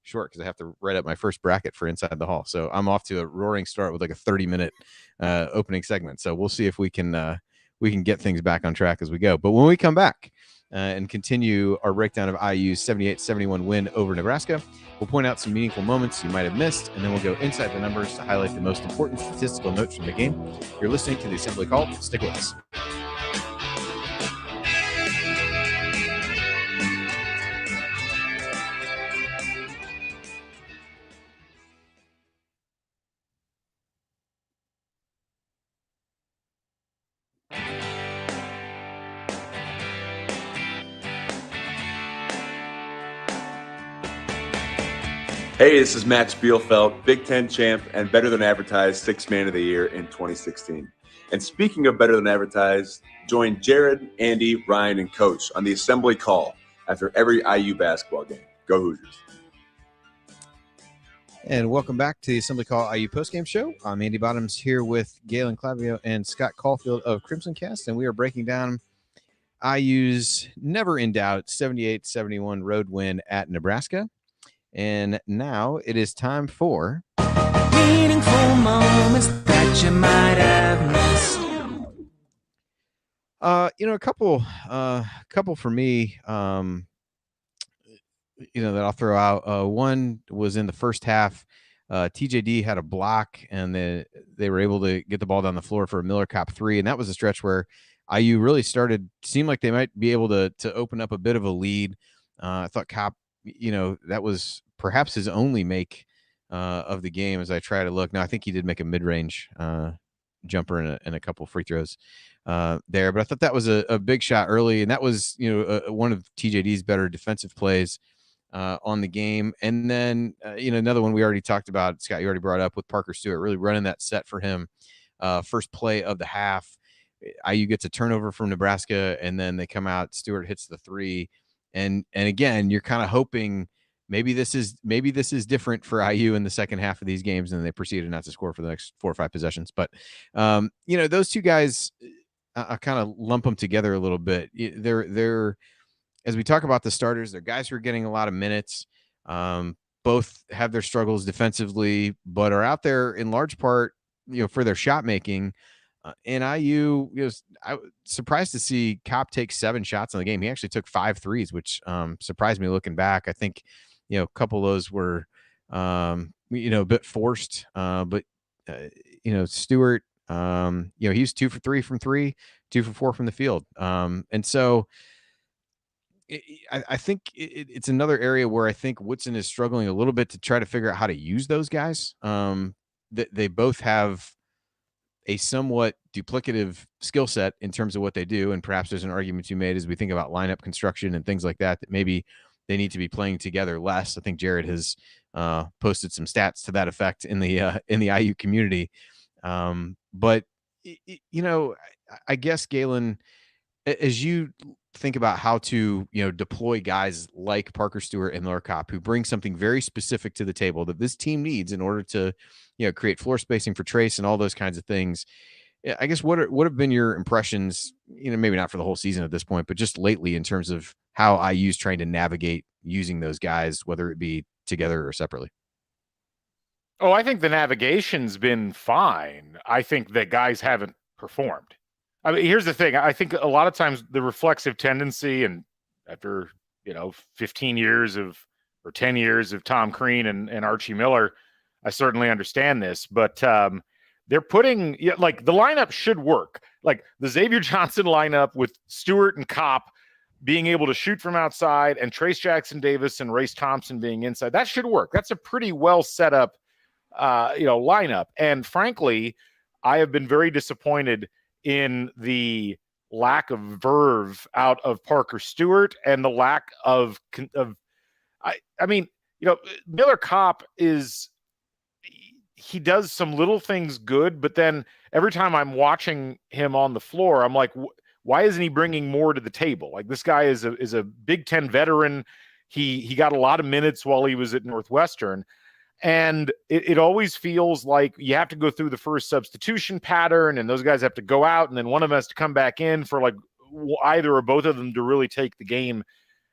short because I have to write up my first bracket for Inside the Hall. So I'm off to a roaring start with like a 30-minute opening segment. So we'll see if we can get things back on track as we go. But when we come back and continue our breakdown of IU's 78-71 win over Nebraska, we'll point out some meaningful moments you might have missed, and then we'll go inside the numbers to highlight the most important statistical notes from the game. You're listening to the Assembly Call. Stick with us. Hey, this is Max Bielfeldt, Big Ten champ and better than advertised Sixth Man of the Year in 2016. And speaking of better than advertised, join Jared, Andy, Ryan, and Coach on the Assembly Call after every IU basketball game. Go Hoosiers. And welcome back to the Assembly Call IU Postgame Show. I'm Andy Bottoms here with Galen Clavio and Scott Caulfield of Crimson Cast, and we are breaking down IU's never in doubt 78-71 road win at Nebraska. And now it is time for meaningful moments that you might have missed. A couple for me, that I'll throw out. One was in the first half. TJD had a block, and they were able to get the ball down the floor for a Miller Cop 3, and that was a stretch where IU really seemed like they might be able to open up a bit of a lead. I thought Cop, that was perhaps his only make of the game as I try to look. Now, I think he did make a mid-range jumper and a couple free throws there, but I thought that was a big shot early, and that was, one of TJD's better defensive plays on the game. And then, another one we already talked about, Scott, you already brought up with Parker Stewart, really running that set for him. First play of the half, IU gets a turnover from Nebraska, and then they come out, Stewart hits the three. And again, you're kind of hoping maybe this is different for IU in the second half of these games, and they proceeded not to score for the next 4 or 5 possessions. But those two guys, I kind of lump them together a little bit. They're as we talk about the starters, they're guys who are getting a lot of minutes. Both have their struggles defensively, but are out there in large part, for their shot making. And IU, I was surprised to see Kopp take 7 shots in the game. He actually took 5 threes, which surprised me looking back. I think, a couple of those were, a bit forced. But Stewart, He's 2 for 3 from 3, 2 for 4 from the field. And so I think it's another area where I think Woodson is struggling a little bit to try to figure out how to use those guys. They both have a somewhat duplicative skill set in terms of what they do. And perhaps there's an argument to be made as we think about lineup construction and things like that maybe they need to be playing together less. I think Jared has posted some stats to that effect in the IU community. But I guess, Galen, as you think about how to, deploy guys like Parker Stewart and Miller Kopp, who bring something very specific to the table that this team needs in order to, create floor spacing for Trace and all those kinds of things. I guess what have been your impressions, maybe not for the whole season at this point, but just lately in terms of how IU's trying to navigate using those guys, whether it be together or separately? Oh, I think the navigation's been fine. I think that guys haven't performed. I mean, here's the thing. I think a lot of times the reflexive tendency, and after, 15 years or 10 years of Tom Crean and Archie Miller, I certainly understand this, but they're putting, like, the lineup should work. Like the Xavier Johnson lineup with Stewart and Kopp being able to shoot from outside and Trace Jackson Davis and Race Thompson being inside, that should work. That's a pretty well set up, lineup. And frankly, I have been very disappointed in the lack of verve out of Parker Stewart and the lack of Miller Kopp he does some little things good, but then every time I'm watching him on the floor, I'm like, why isn't he bringing more to the table? Like, this guy is a Big Ten veteran. He got a lot of minutes while he was at Northwestern. And it always feels like you have to go through the first substitution pattern, and those guys have to go out, and then one of them has to come back in for like either or both of them to really take the game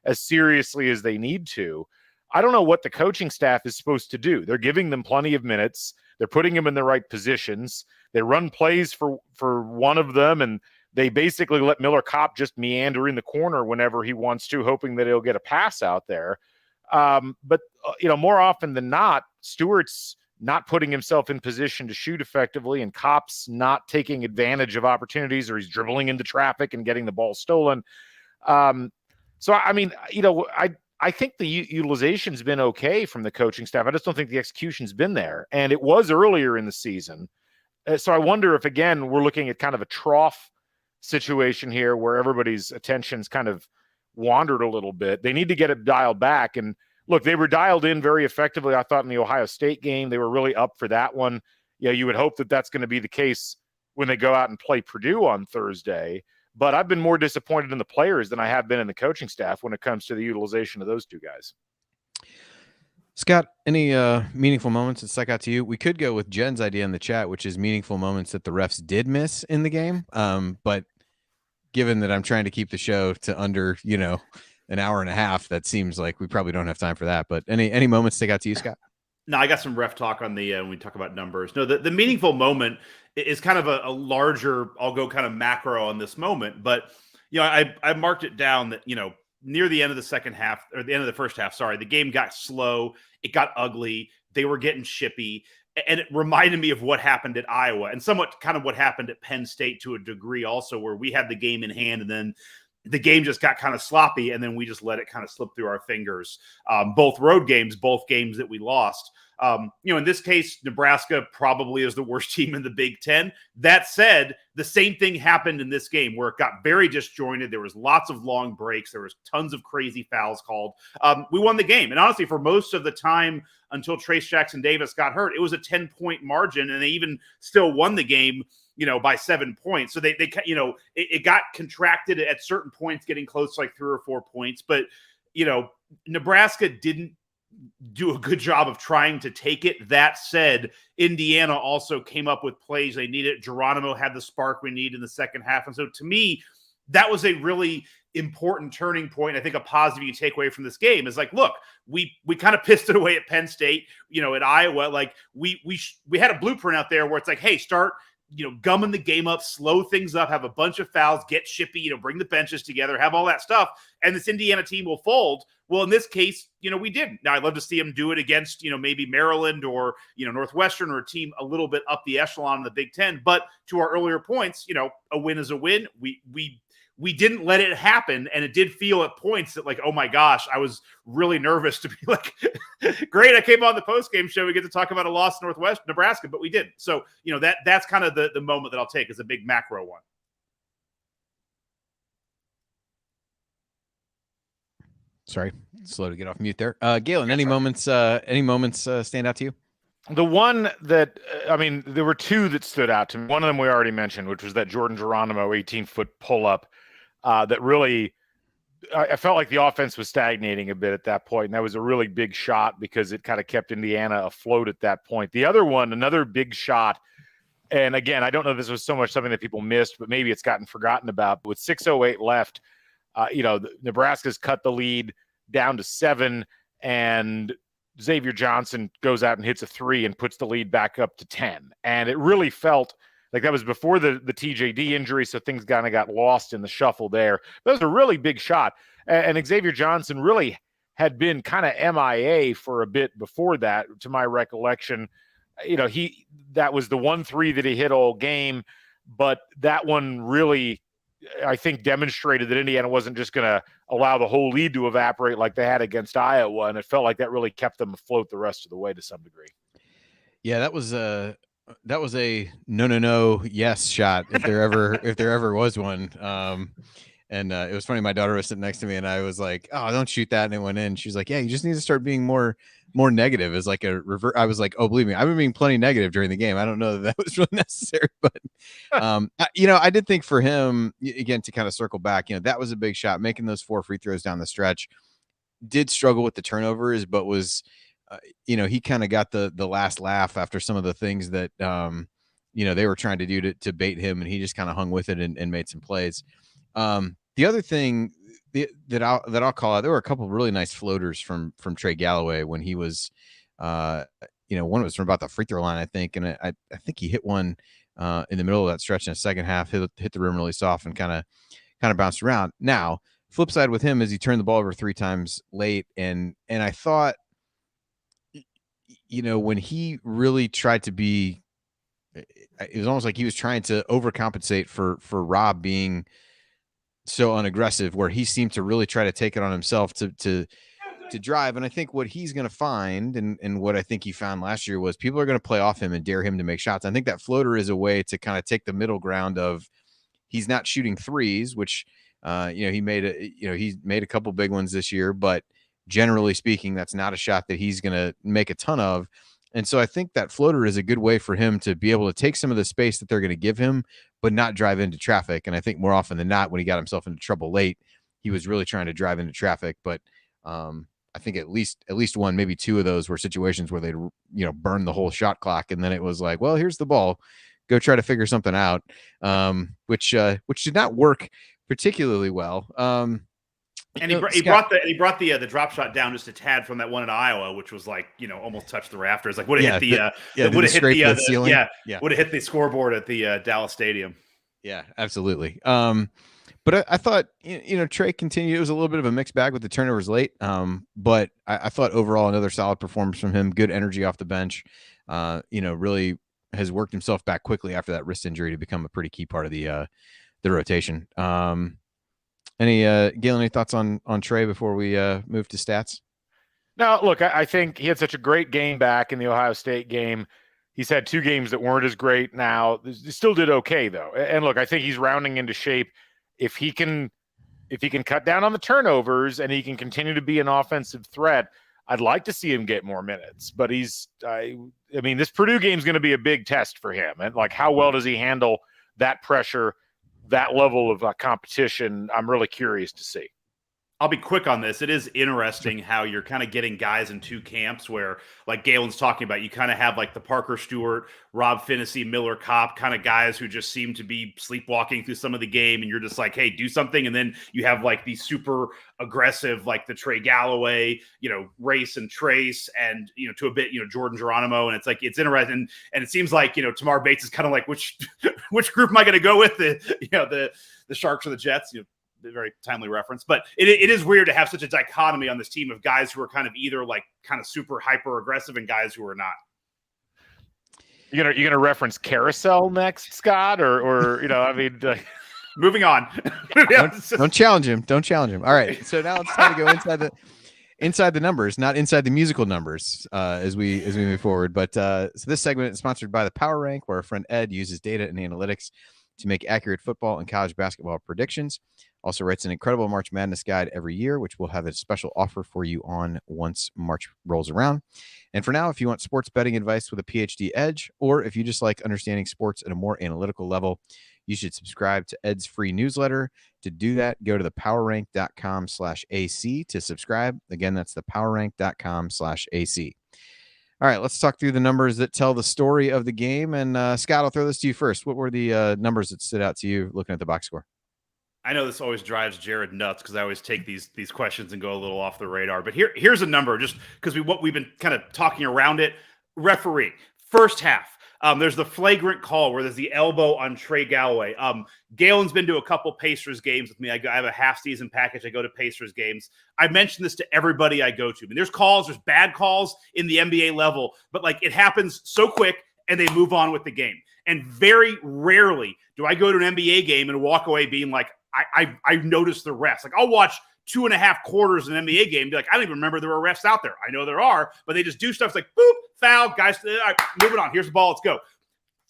as seriously as they need to. I don't know what the coaching staff is supposed to do. They're giving them plenty of minutes. They're putting them in the right positions. They run plays for one of them, and they basically let Miller Kopp just meander in the corner whenever he wants to, hoping that he'll get a pass out there. But more often than not, Stewart's not putting himself in position to shoot effectively, and Kopp's not taking advantage of opportunities, or he's dribbling into traffic and getting the ball stolen. So, I mean, I think the utilization's been okay from the coaching staff. I just don't think the execution's been there. And it was earlier in the season. So I wonder if, again, we're looking at kind of a trough situation here where everybody's attention's kind of wandered a little bit. They need to get it dialed back. And look, they were dialed in very effectively, I thought, in the Ohio State game. They were really up for that one. Yeah, you would hope that that's going to be the case when they go out and play Purdue on Thursday. But I've been more disappointed in the players than I have been in the coaching staff when it comes to the utilization of those two guys. Scott, any meaningful moments that stuck out to you? We could go with Jen's idea in the chat, which is meaningful moments that the refs did miss in the game. But given that I'm trying to keep the show to under, an hour and a half, that seems like we probably don't have time for that. But any moments stick out to you, Scott? No, I got some ref talk on the when we talk about numbers. No, the meaningful moment is kind of a larger, I'll go kind of macro on this moment. But, I marked it down that, near the end of the second half, or the end of the first half, sorry, the game got slow. It got ugly. They were getting chippy. And it reminded me of what happened at Iowa, and somewhat kind of what happened at Penn State to a degree also, where we had the game in hand and then the game just got kind of sloppy, and then we just let it kind of slip through our fingers. Both road games, both games that we lost. In this case, Nebraska probably is the worst team in the Big Ten. That said, the same thing happened in this game where it got very disjointed. There was lots of long breaks. There was tons of crazy fouls called. We won the game. And honestly, for most of the time until Trace Jackson Davis got hurt, it was a 10-point margin, and they even still won the game, by 7 points. So it got contracted at certain points, getting close to like 3 or 4 points. But, Nebraska didn't do a good job of trying to take it. That said, Indiana also came up with plays they needed. Geronimo had the spark we need in the second half. And so to me, that was a really important turning point. I think a positive you take away from this game is like, look, we kind of pissed it away at Penn State, at Iowa. Like we had a blueprint out there where it's like, hey, start gumming the game up, slow things up, have a bunch of fouls, get chippy, bring the benches together, have all that stuff, and this Indiana team will fold. Well, in this case, we didn't. Now, I'd love to see them do it against, maybe Maryland or, Northwestern, or a team a little bit up the echelon in the Big Ten. But to our earlier points, a win is a win. We didn't let it happen, and it did feel at points that, like, oh my gosh, I was really nervous to be like, great, I came on the postgame show, we get to talk about a loss to Nebraska, but we didn't. So, that's kind of the moment that I'll take as a big macro one. Sorry, slow to get off mute there. Galen, any moments stand out to you? The one that, there were two that stood out to me. One of them we already mentioned, which was that Jordan Geronimo 18-foot pull-up that really, I felt like the offense was stagnating a bit at that point, and that was a really big shot because it kind of kept Indiana afloat at that point. The other one, another big shot, and again, I don't know if this was so much something that people missed, but maybe it's gotten forgotten about. But with 6:08 left, Nebraska's cut the lead down to 7, and Xavier Johnson goes out and hits a 3 and puts the lead back up to 10. And it really felt like that was before the TJD injury, so things kind of got lost in the shuffle there. That was a really big shot. And Xavier Johnson really had been kind of MIA for a bit before that, to my recollection. That was the 1-3 that he hit all game, but that one really, I think, demonstrated that Indiana wasn't just going to allow the whole lead to evaporate like they had against Iowa, and it felt like that really kept them afloat the rest of the way to some degree. Yeah, that was a no yes shot if there ever was one. And it was funny. My daughter was sitting next to me, and I was like, "Oh, don't shoot that!" And it went in. She's like, "Yeah, you just need to start being more negative." As like a revert. I was like, "Oh, believe me, I've been being plenty negative during the game. I don't know that was really necessary, but I did think for him again to kind of circle back. That was a big shot, making those 4 free throws down the stretch. Did struggle with the turnovers, but was, he kind of got the last laugh after some of the things that they were trying to do to bait him, and he just kind of hung with it and made some plays. The other thing that I'll call out, there were a couple of really nice floaters from Trey Galloway when he was, one was from about the free throw line, I think. And I think he hit one in the middle of that stretch in the second half, hit the rim really soft and kind of bounced around. Now, flip side with him is he turned the ball over 3 times late. And I thought, when he really tried to be, it was almost like he was trying to overcompensate for Rob being so unaggressive, where he seemed to really try to take it on himself to drive. And I think what he's going to find, and what I think he found last year, was people are going to play off him and dare him to make shots. I think that floater is a way to kind of take the middle ground of he's not shooting threes, which he made a couple big ones this year, but generally speaking, that's not a shot that he's going to make a ton of. And so I think that floater is a good way for him to be able to take some of the space that they're going to give him, but not drive into traffic. And I think more often than not, when he got himself into trouble late, he was really trying to drive into traffic. But I think at least one, maybe 2 of those were situations where they'd, burn the whole shot clock. And then it was like, well, here's the ball, go try to figure something out, which did not work particularly well. And he brought the drop shot down just a tad from that one in Iowa, which was like, almost touched the rafters. Like would have hit the ceiling. Would have hit the scoreboard at the Dallas Stadium. Yeah, absolutely. But I thought, Trey continued. It was a little bit of a mixed bag with the turnovers late. But I thought overall another solid performance from him. Good energy off the bench. Really has worked himself back quickly after that wrist injury to become a pretty key part of the rotation. Galen, any thoughts on Trey before we move to stats? No, look, I think he had such a great game back in the Ohio State game. He's had 2 games that weren't as great now. He still did okay, though. And look, I think he's rounding into shape. If he can cut down on the turnovers and he can continue to be an offensive threat, I'd like to see him get more minutes. But this Purdue game is going to be a big test for him. And like, how well does he handle that pressure, that level of competition? I'm really curious to see. I'll be quick on this. It is interesting how you're kind of getting guys in two camps where, like Galen's talking about, you kind of have like the Parker Stewart, Rob Finney, Miller Kopp kind of guys who just seem to be sleepwalking through some of the game. And you're just like, hey, do something. And then you have like these super aggressive, like the Trey Galloway, race and trace and, to a bit, Jordan Geronimo. And it's like, it's interesting. And it seems like, Tamar Bates is kind of like, which group am I going to go with? The Sharks or the Jets? Very timely reference, but it is weird to have such a dichotomy on this team of guys who are kind of either like kind of super hyper aggressive and guys who are not. You're gonna reference carousel next, Scott, or moving on. Don't challenge him. Don't challenge him. All right, so now it's time to go inside the numbers, not inside the musical numbers, as we move forward. But so this segment is sponsored by the Power Rank, where our friend Ed uses data and analytics to make accurate football and college basketball predictions. Also writes an incredible March Madness guide every year, which we'll have a special offer for you on once March rolls around. And for now, if you want sports betting advice with a PhD edge, or if you just like understanding sports at a more analytical level, you should subscribe to Ed's free newsletter. To do that, go to thepowerrank.com/AC to subscribe. Again, that's thepowerrank.com/AC. All right, let's talk through the numbers that tell the story of the game. And Scott, I'll throw this to you first. What were the numbers that stood out to you looking at the box score? I know this always drives Jared nuts because I always take these questions and go a little off the radar. But here's a number just because we've been kind of talking around it. Referee, first half. There's the flagrant call where there's the elbow on Trey Galloway. Galen's been to a couple Pacers games with me. I have a half-season package. I go to Pacers games. I mention this to everybody I go to. I mean, there's bad calls in the NBA level, but like it happens so quick and they move on with the game. And very rarely do I go to an NBA game and walk away being like, I noticed the refs. Like I'll watch 2.5 quarters in an NBA game and be like, I don't even remember there were refs out there. I know there are, but they just do stuff like boop, foul, guys, all right, moving on. Here's the ball. Let's go.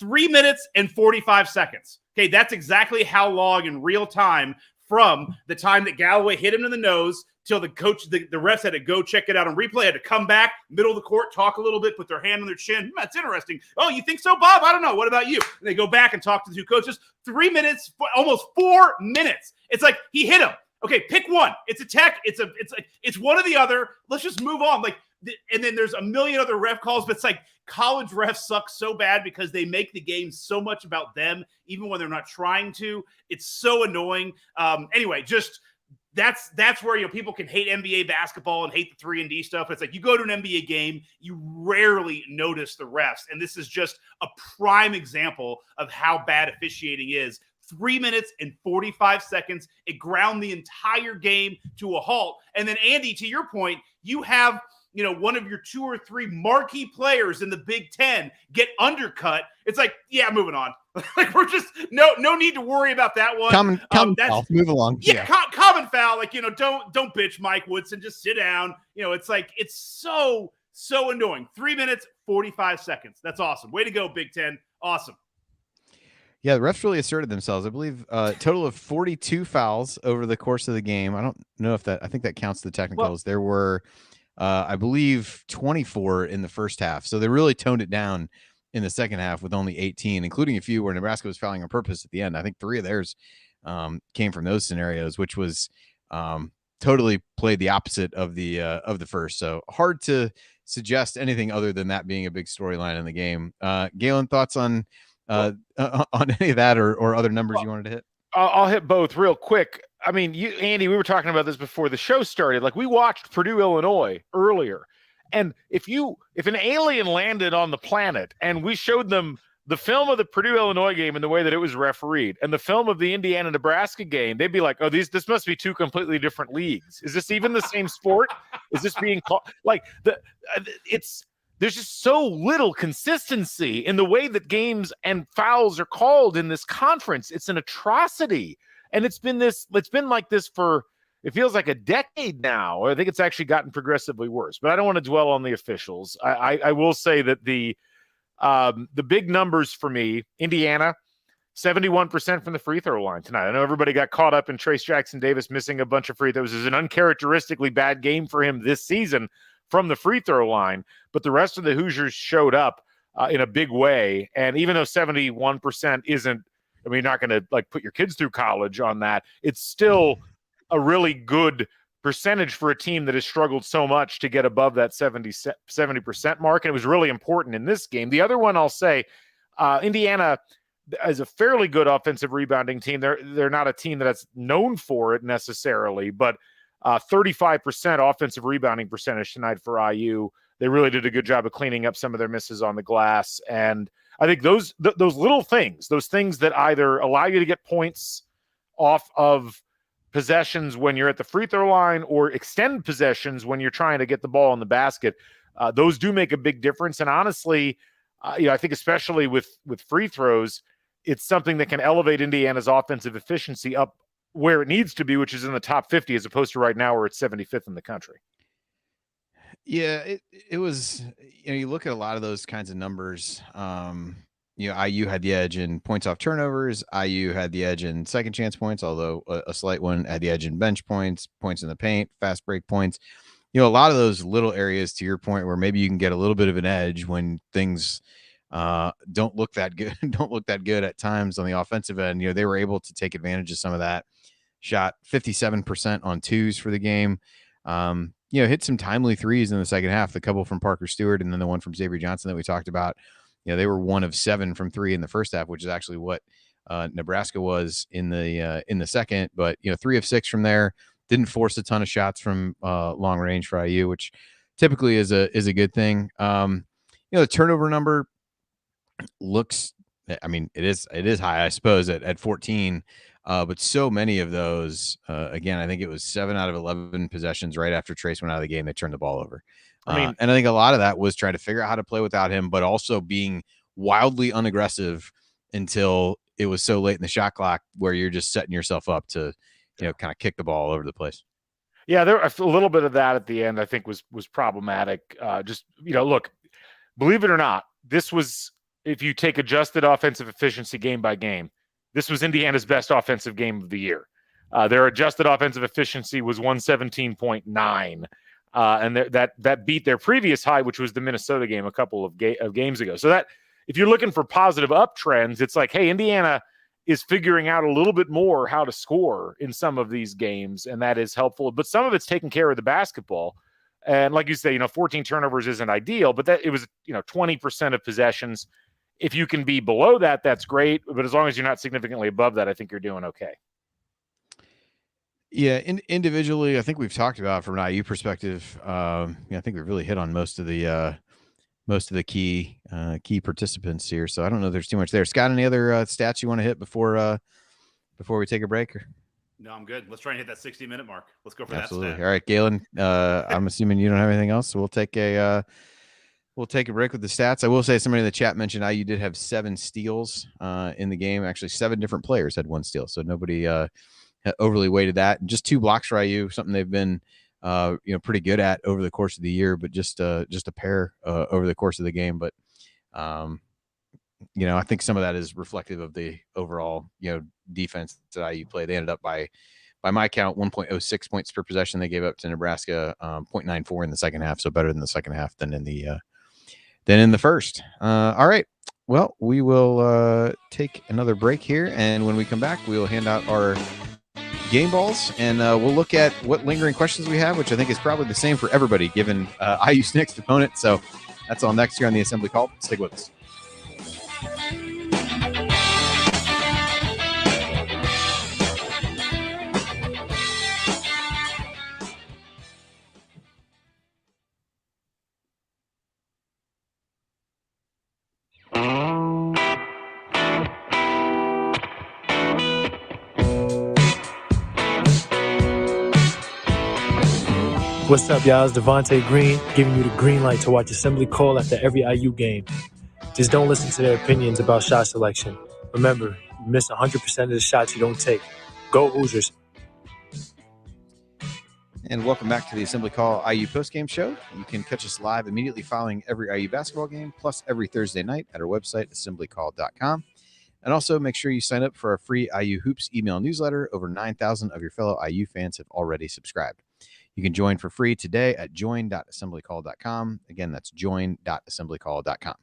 3 minutes and 45 seconds. Okay, that's exactly how long in real time from the time that Galloway hit him in the nose till the coach, the refs had to go check it out on replay, had to come back, middle of the court, talk a little bit, put their hand on their chin. That's interesting. Oh, you think so, Bob? I don't know. What about you? And they go back and talk to the two coaches. 3 minutes, almost 4 minutes. It's like he hit him. Okay, pick one. It's a tech. It's one or the other. Let's just move on. And then there's a million other ref calls, but it's like college refs suck so bad because they make the game so much about them, even when they're not trying to. It's so annoying. Anyway, just that's where people can hate NBA basketball and hate the 3-and-D stuff. It's like you go to an NBA game, you rarely notice the refs, and this is just a prime example of how bad officiating is. 3 minutes and 45 seconds. It ground the entire game to a halt. And then, Andy, to your point, you have one of your 2 or 3 marquee players in the Big Ten get undercut. It's like, yeah, moving on. Like we're just no need to worry about that one. Common foul. Move along. Yeah, common foul. Like don't bitch, Mike Woodson. Just sit down. It's like it's so annoying. 3 minutes 45 seconds. That's awesome. Way to go, Big Ten. Awesome. Yeah, the refs really asserted themselves. I believe a total of 42 fouls over the course of the game. I don't know if I think that counts the technicals. There were, I believe, 24 in the first half. So they really toned it down in the second half with only 18, including a few where Nebraska was fouling on purpose at the end. I think 3 of theirs came from those scenarios, which was totally played the opposite of the first. So hard to suggest anything other than that being a big storyline in the game. Galen, thoughts on any of that or other numbers you wanted to hit? I'll hit both real quick. I mean, Andy, we were talking about this before the show started. Like we watched Purdue, Illinois earlier. And if an alien landed on the planet and we showed them the film of the Purdue, Illinois game and the way that it was refereed and the film of the Indiana, Nebraska game, they'd be like, oh, this must be 2 completely different leagues. Is this even the same sport? Is this being called like there's just so little consistency in the way that games and fouls are called in this conference. It's an atrocity. And it's been like this for, it feels like a decade now. I think it's actually gotten progressively worse, but I don't want to dwell on the officials. I will say that the big numbers for me, Indiana, 71% from the free throw line tonight. I know everybody got caught up in Trace Jackson Davis missing a bunch of free throws. It was an uncharacteristically bad game for him this season from the free throw line, but the rest of the Hoosiers showed up in a big way. And even though 71% isn't, I mean, you're not going to like put your kids through college on that, it's still a really good percentage for a team that has struggled so much to get above that 70% mark. And it was really important in this game. The other one I'll say, Indiana is a fairly good offensive rebounding team. They're not a team that's known for it necessarily, but 35% offensive rebounding percentage tonight for IU. They really did a good job of cleaning up some of their misses on the glass. And I think those little things, those things that either allow you to get points off of possessions when you're at the free throw line or extend possessions when you're trying to get the ball in the basket, those do make a big difference. And honestly, I think especially with free throws, it's something that can elevate Indiana's offensive efficiency up where it needs to be, which is in the top 50, as opposed to right now where it's 75th in the country. Yeah, it was, you look at a lot of those kinds of numbers. IU had the edge in points off turnovers. IU had the edge in second chance points, although a slight one, had the edge in bench points, points in the paint, fast break points. A lot of those little areas, to your point, where maybe you can get a little bit of an edge when things don't look that good at times on the offensive end. They were able to take advantage of some of that. Shot 57% on twos for the game. Hit some timely threes in the second half, the couple from Parker Stewart and then the one from Xavier Johnson that we talked about. They were 1 of 7 from 3 in the first half, which is actually what Nebraska was in the second. But 3 of 6 from there. Didn't force a ton of shots from long range for IU, which typically is a good thing. The turnover number looks, it is high, I suppose, at 14. But so many of those, again, I think it was 7 out of 11 possessions right after Trace went out of the game, they turned the ball over. And I think a lot of that was trying to figure out how to play without him, but also being wildly unaggressive until it was so late in the shot clock where you're just setting yourself up to, kind of kick the ball all over the place. Yeah, there a little bit of that at the end, I think was problematic. Look, believe it or not, this was, if you take adjusted offensive efficiency game by game, this was Indiana's best offensive game of the year. Their adjusted offensive efficiency was 117.9. And that beat their previous high, which was the Minnesota game a couple of games ago. So that, if you're looking for positive uptrends, it's like, hey, Indiana is figuring out a little bit more how to score in some of these games, and that is helpful. But some of it's taking care of the basketball. And like you say, 14 turnovers isn't ideal, but that it was 20% of possessions. If you can be below that, that's great. But as long as you're not significantly above that, I think you're doing okay. Yeah, individually, I think we've talked about from an IU perspective. I think we've really hit on most of the key participants here. So I don't know if there's too much there. Scott, any other stats you want to hit before we take a break? No, I'm good. Let's try and hit that 60-minute mark. Let's go for Absolutely. that stat. All right, Galen. I'm assuming you don't have anything else, so we'll take a break with the stats. I will say somebody in the chat mentioned IU did have 7 steals in the game. Actually, 7 different players had 1 steal, so nobody overly weighted that. And just 2 blocks for IU, something they've been pretty good at over the course of the year, but just a pair over the course of the game. But I think some of that is reflective of the overall defense that IU played. They ended up by my count 1.06 points per possession they gave up to Nebraska, 0.94 in the second half, so better than the second half than in the first. All right. Well, we will take another break here, and when we come back, we will hand out our game balls, and we'll look at what lingering questions we have, which I think is probably the same for everybody, given IU's next opponent. So that's all next here on the Assembly Call. Stick with us. What's up, y'all? It's Devontae Green giving you the green light to watch Assembly Call after every IU game. Just don't listen to their opinions about shot selection. Remember, you miss 100% of the shots you don't take. Go Hoosiers. And welcome back to the Assembly Call IU postgame show. You can catch us live immediately following every IU basketball game, plus every Thursday night at our website, assemblycall.com. And also make sure you sign up for our free IU Hoops email newsletter. Over 9,000 of your fellow IU fans have already subscribed. You can join for free today at join.assemblycall.com. Again, that's join.assemblycall.com.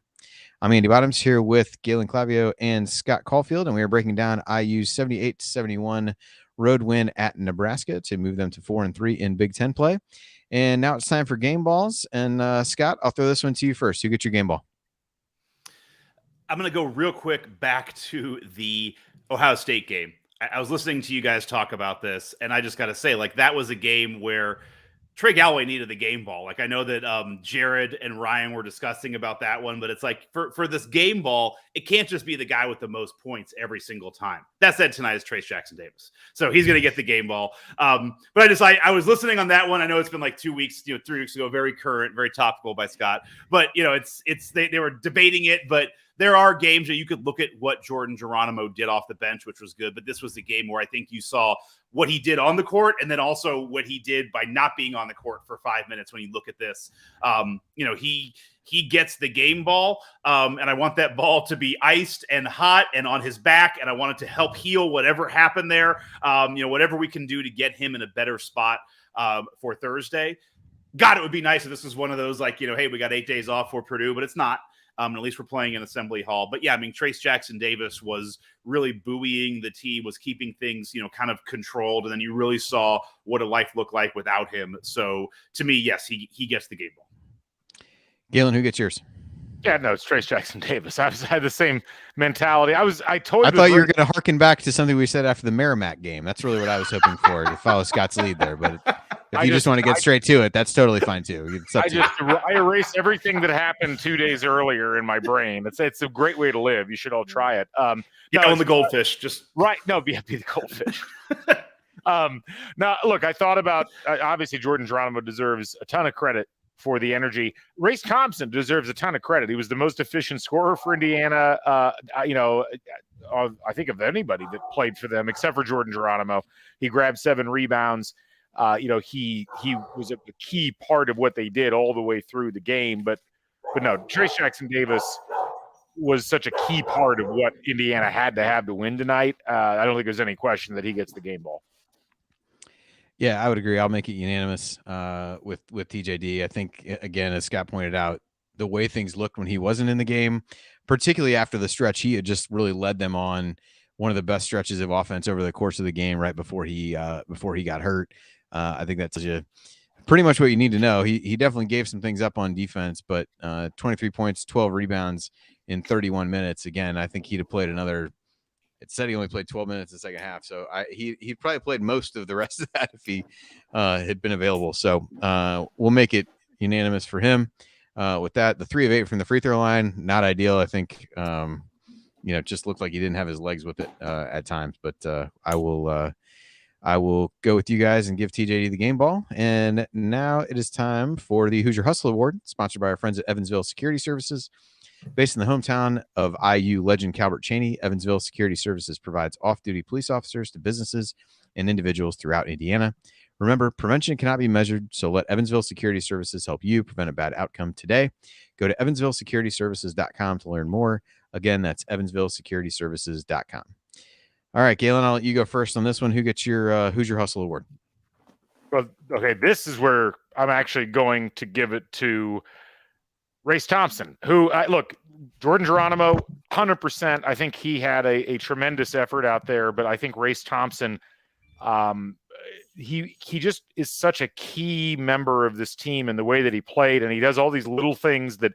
I'm Andy Bottoms here with Galen Clavio and Scott Caulfield, and we are breaking down IU's 78-71 road win at Nebraska to move them to 4-3 in Big Ten play. And now it's time for game balls. And Scott, I'll throw this one to you first. Who gets your game ball? I'm going to go real quick back to the Ohio State game. I was listening to you guys talk about this, and I just got to say, like, that was a game where Trey Galloway needed the game ball. Like, I know that Jared and Ryan were discussing about that one, but it's like for this game ball, it can't just be the guy with the most points every single time. That said, tonight is Trace Jackson Davis, so he's going to get the game ball. But I was listening on that one. I know it's been like 2 weeks, 3 weeks ago, very current, very topical by Scott. But they were debating it, but there are games that you could look at what Jordan Geronimo did off the bench, which was good. But this was the game where I think you saw what he did on the court and then also what he did by not being on the court for 5 minutes. When you look at this, he gets the game ball. And I want that ball to be iced and hot and on his back. And I want it to help heal whatever happened there. Whatever we can do to get him in a better spot for Thursday. God, it would be nice if this was one of those, like, hey, we got 8 days off for Purdue, but it's not. And at least we're playing in Assembly Hall. But yeah, I mean, Trace Jackson Davis was really buoying the team, was keeping things, kind of controlled. And then you really saw what a life looked like without him. So to me, yes, he gets the game ball. Galen, who gets yours? Yeah, no, it's Trace Jackson Davis. I had the same mentality. I thought you were going to harken back to something we said after the Merrimack game. That's really what I was hoping for, to follow Scott's lead there. But if you just want to get straight to it, that's totally fine too. I erased everything that happened 2 days earlier in my brain. It's a great way to live. You should all try it. On the goldfish, just right. No, be the goldfish. Now, look, I thought about obviously Jordan Geronimo deserves a ton of credit for the energy. Race Thompson deserves a ton of credit. He was the most efficient scorer for Indiana. I think of anybody that played for them except for Jordan Geronimo. He grabbed 7 rebounds. He was a key part of what they did all the way through the game. But no, Trace Jackson Davis was such a key part of what Indiana had to have to win tonight. I don't think there's any question that he gets the game ball. Yeah, I would agree. I'll make it unanimous with TJD. I think, again, as Scott pointed out, the way things looked when he wasn't in the game, particularly after the stretch, he had just really led them on one of the best stretches of offense over the course of the game right before he got hurt. I think that's pretty much what you need to know. He definitely gave some things up on defense, but 23 points, 12 rebounds in 31 minutes. Again, I think he'd have played another. It said he only played 12 minutes in the second half, so he probably played most of the rest of that if he had been available. So we'll make it unanimous for him. With that, the 3 of 8 from the free throw line, not ideal. I think it just looked like he didn't have his legs with it at times. But I will go with you guys and give TJD the game ball. And now it is time for the Hoosier Hustle Award, sponsored by our friends at Evansville Security Services. Based in the hometown of IU legend Calbert Chaney, Evansville Security Services provides off-duty police officers to businesses and individuals throughout Indiana. Remember, prevention cannot be measured, so let Evansville Security Services help you prevent a bad outcome today. Go to evansvillesecurityservices.com to learn more. Again, that's evansvillesecurityservices.com. All right, Galen, I'll let you go first on this one. Who gets your Hoosier Hustle Award? Well, okay, this is where I'm actually going to give it to Race Thompson, who, look, Jordan Geronimo, 100%. I think he had a tremendous effort out there, but I think Race Thompson, he just is such a key member of this team in the way that he played, and he does all these little things that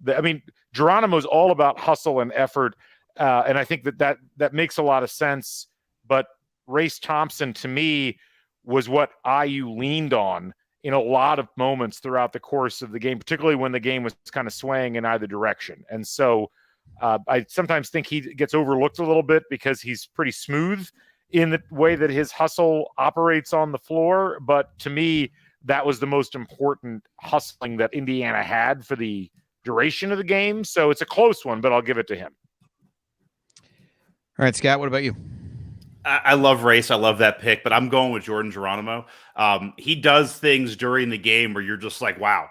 I mean, Geronimo's all about hustle and effort, and I think that makes a lot of sense, but Race Thompson, to me, was what IU leaned on in a lot of moments throughout the course of the game, particularly when the game was kind of swaying in either direction. And so I sometimes think he gets overlooked a little bit because he's pretty smooth in the way that his hustle operates on the floor. But to me, that was the most important hustling that Indiana had for the duration of the game. So it's a close one, but I'll give it to him. All right, Scott, what about you? I love Race. I love that pick, but I'm going with Jordan Geronimo. He does things during the game where you're just like, wow.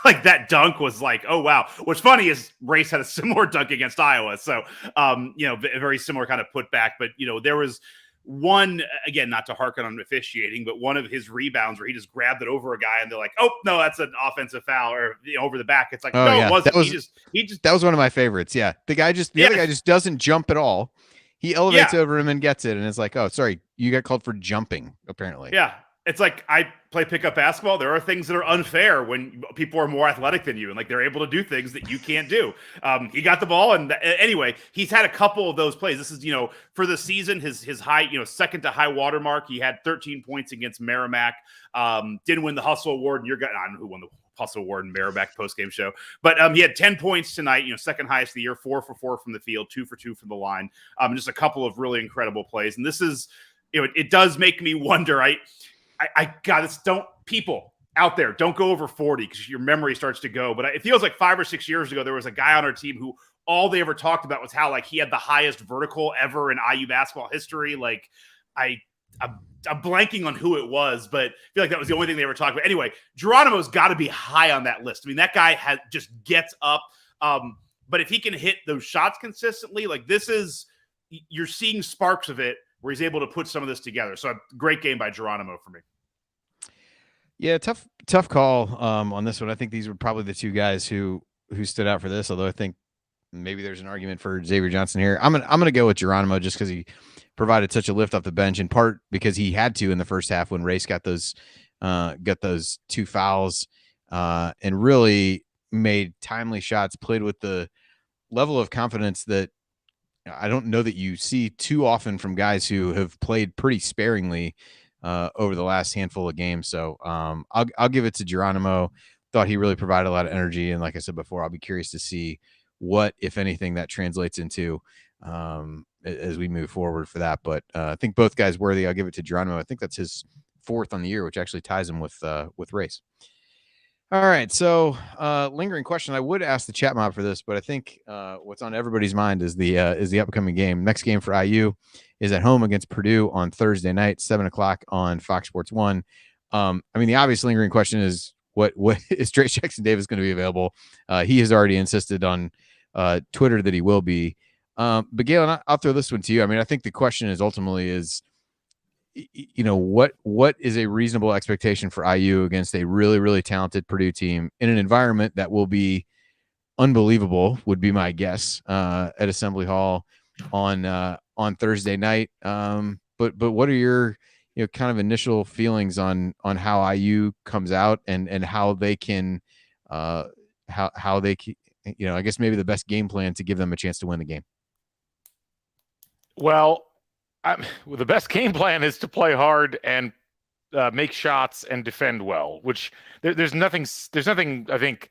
Like that dunk was like, oh, wow. What's funny is Race had a similar dunk against Iowa. So, a very similar kind of putback. But, there was one, again, not to harken on officiating, but one of his rebounds where he just grabbed it over a guy and they're like, oh, no, that's an offensive foul or over the back. It's like, no, yeah. It wasn't. He just that was one of my favorites. Yeah. The other guy just doesn't jump at all. he elevates over him and gets it, and it's like, oh, sorry, you got called for jumping, apparently. Yeah. It's like I play pickup basketball. There are things that are unfair when people are more athletic than you, and like they're able to do things that you can't do. He got the ball, and anyway, he's had a couple of those plays. This is, for the season, his high, second to high water mark. He had 13 points against Merrimack. Didn't win the Hustle Award, and I don't know who won the Hustle Award in Merrimack postgame show, but he had 10 points tonight. Second highest of the year, 4 for 4 from the field, 2 for 2 from the line. Just a couple of really incredible plays, and this is, it does make me wonder. People out there, don't go over 40 because your memory starts to go. But it feels like 5 or 6 years ago, there was a guy on our team who all they ever talked about was how he had the highest vertical ever in IU basketball history. I'm blanking on who it was, but I feel like that was the only thing they ever talked about. Anyway, Geronimo's got to be high on that list. I mean, that guy just gets up. But if he can hit those shots consistently, you're seeing sparks of it, where he's able to put some of this together. So a great game by Geronimo for me. Yeah, tough call on this one. I think these were probably the two guys who stood out for this, although I think maybe there's an argument for Xavier Johnson here. I'm gonna go with Geronimo just because he provided such a lift off the bench, in part because he had to in the first half when Race got those 2 fouls and really made timely shots, played with the level of confidence that I don't know that you see too often from guys who have played pretty sparingly over the last handful of games. So I'll give it to Geronimo. Thought he really provided a lot of energy. And like I said before, I'll be curious to see what, if anything, that translates into as we move forward for that. But I think both guys worthy. I'll give it to Geronimo. I think that's his 4th on the year, which actually ties him with Race. All right, so lingering question. I would ask the chat mob for this, but I think what's on everybody's mind is the upcoming game. Next game for IU is at home against Purdue on Thursday night, 7:00 on Fox Sports 1. The obvious lingering question is what is Trey Jackson Davis going to be available? He has already insisted on Twitter that he will be. But Galen, I'll throw this one to you. I think the question is ultimately is, what is a reasonable expectation for IU against a really, really talented Purdue team in an environment that will be unbelievable, would be my guess, at Assembly Hall on Thursday night. But what are your kind of initial feelings on how IU comes out and how they can how they can, I guess maybe the best game plan to give them a chance to win the game? Well, the best game plan is to play hard and make shots and defend well, which there's nothing, I think,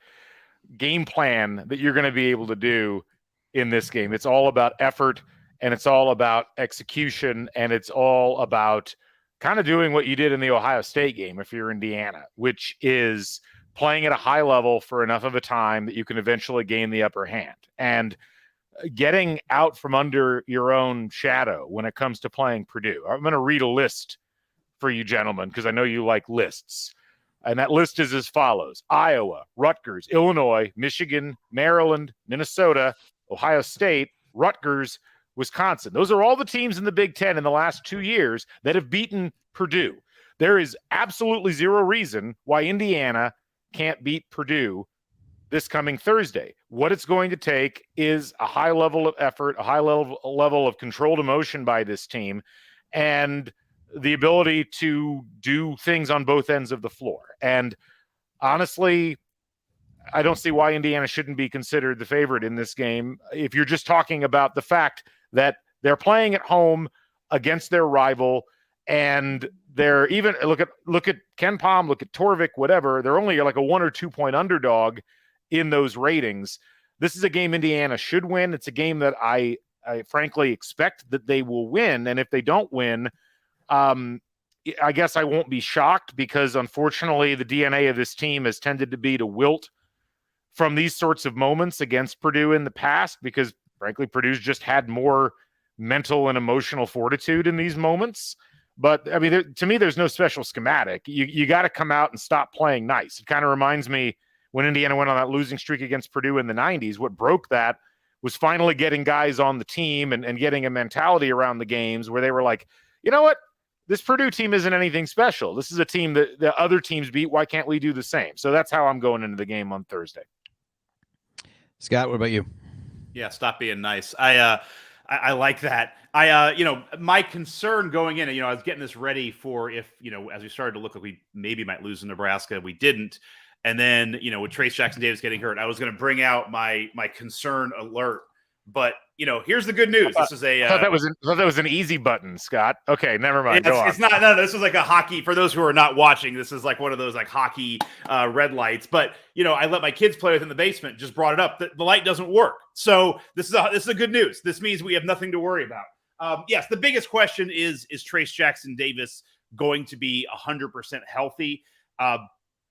game plan that you're going to be able to do in this game. It's all about effort, and it's all about execution, and it's all about kind of doing what you did in the Ohio State game if you're Indiana, which is playing at a high level for enough of a time that you can eventually gain the upper hand. And getting out from under your own shadow when it comes to playing Purdue. I'm going to read a list for you gentlemen because I know you like lists. And that list is as follows: Iowa, Rutgers, Illinois, Michigan, Maryland, Minnesota, Ohio State, Rutgers, Wisconsin. Those are all the teams in the Big Ten in the last 2 years that have beaten Purdue. There is absolutely zero reason why Indiana can't beat Purdue this coming Thursday. What it's going to take is a high level of effort, a high level of controlled emotion by this team, and the ability to do things on both ends of the floor. And honestly, I don't see why Indiana shouldn't be considered the favorite in this game. If you're just talking about the fact that they're playing at home against their rival, and they're even look at Ken Pom, look at Torvik, whatever. They're only like a 1 or 2 point underdog in those ratings. This is a game Indiana should win. It's a game that I frankly expect that they will win. And if they don't win, I guess I won't be shocked, because unfortunately the DNA of this team has tended to be to wilt from these sorts of moments against Purdue in the past, because frankly Purdue's just had more mental and emotional fortitude in these moments. But to me, there's no special schematic. You got to come out and stop playing nice. It kind of reminds me when Indiana went on that losing streak against Purdue in the 90s. What broke that was finally getting guys on the team and getting a mentality around the games where they were like, you know what? This Purdue team isn't anything special. This is a team that the other teams beat. Why can't we do the same? So that's how I'm going into the game on Thursday. Scott, what about you? Yeah, stop being nice. I like that. My concern going in, I was getting this ready for if, as we started to look like we maybe might lose in Nebraska, we didn't. And then, with Trace Jackson Davis getting hurt, I was going to bring out my concern alert. But, here's the good news. This is I thought that was an easy button, Scott. Okay, never mind. Go on. It's not. No, this was like a hockey. For those who are not watching, this is like one of those like hockey red lights. But I let my kids play with in the basement. Just brought it up. The light doesn't work. So this is a good news. This means we have nothing to worry about. Yes, the biggest question is Trace Jackson Davis going to be 100% healthy?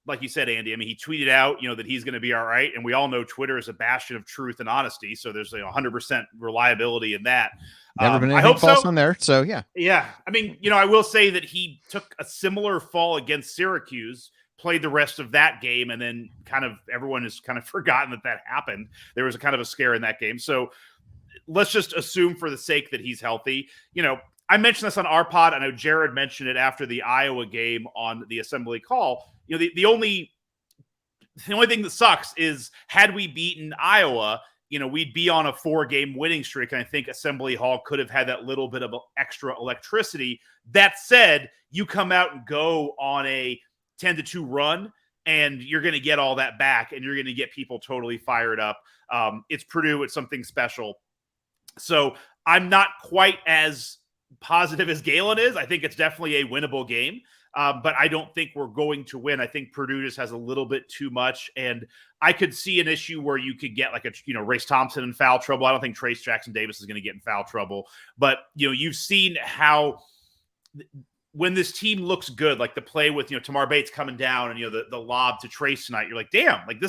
Like you said, Andy, I mean, he tweeted out, that he's going to be all right. And we all know Twitter is a bastion of truth and honesty. So there's 100% reliability in that. Never been anything false on there. So, yeah. Yeah. I mean, I will say that he took a similar fall against Syracuse, played the rest of that game, and then kind of everyone has kind of forgotten that happened. There was a kind of a scare in that game. So let's just assume for the sake that he's healthy. I mentioned this on our pod. I know Jared mentioned it after the Iowa game on the assembly call. The only thing that sucks is had we beaten Iowa, we'd be on a 4-game winning streak. And I think Assembly Hall could have had that little bit of extra electricity. That said, you come out and go on a 10-2 run, and you're going to get all that back, and you're going to get people totally fired up. It's Purdue. It's something special. So I'm not quite as positive as Galen is. I think it's definitely a winnable game. But I don't think we're going to win. I think Purdue just has a little bit too much. And I could see an issue where you could get like Race Thompson in foul trouble. I don't think Trace Jackson Davis is going to get in foul trouble. But, you've seen how when this team looks good, like the play with, Tamar Bates coming down and, the lob to Trace tonight, you're like, damn, like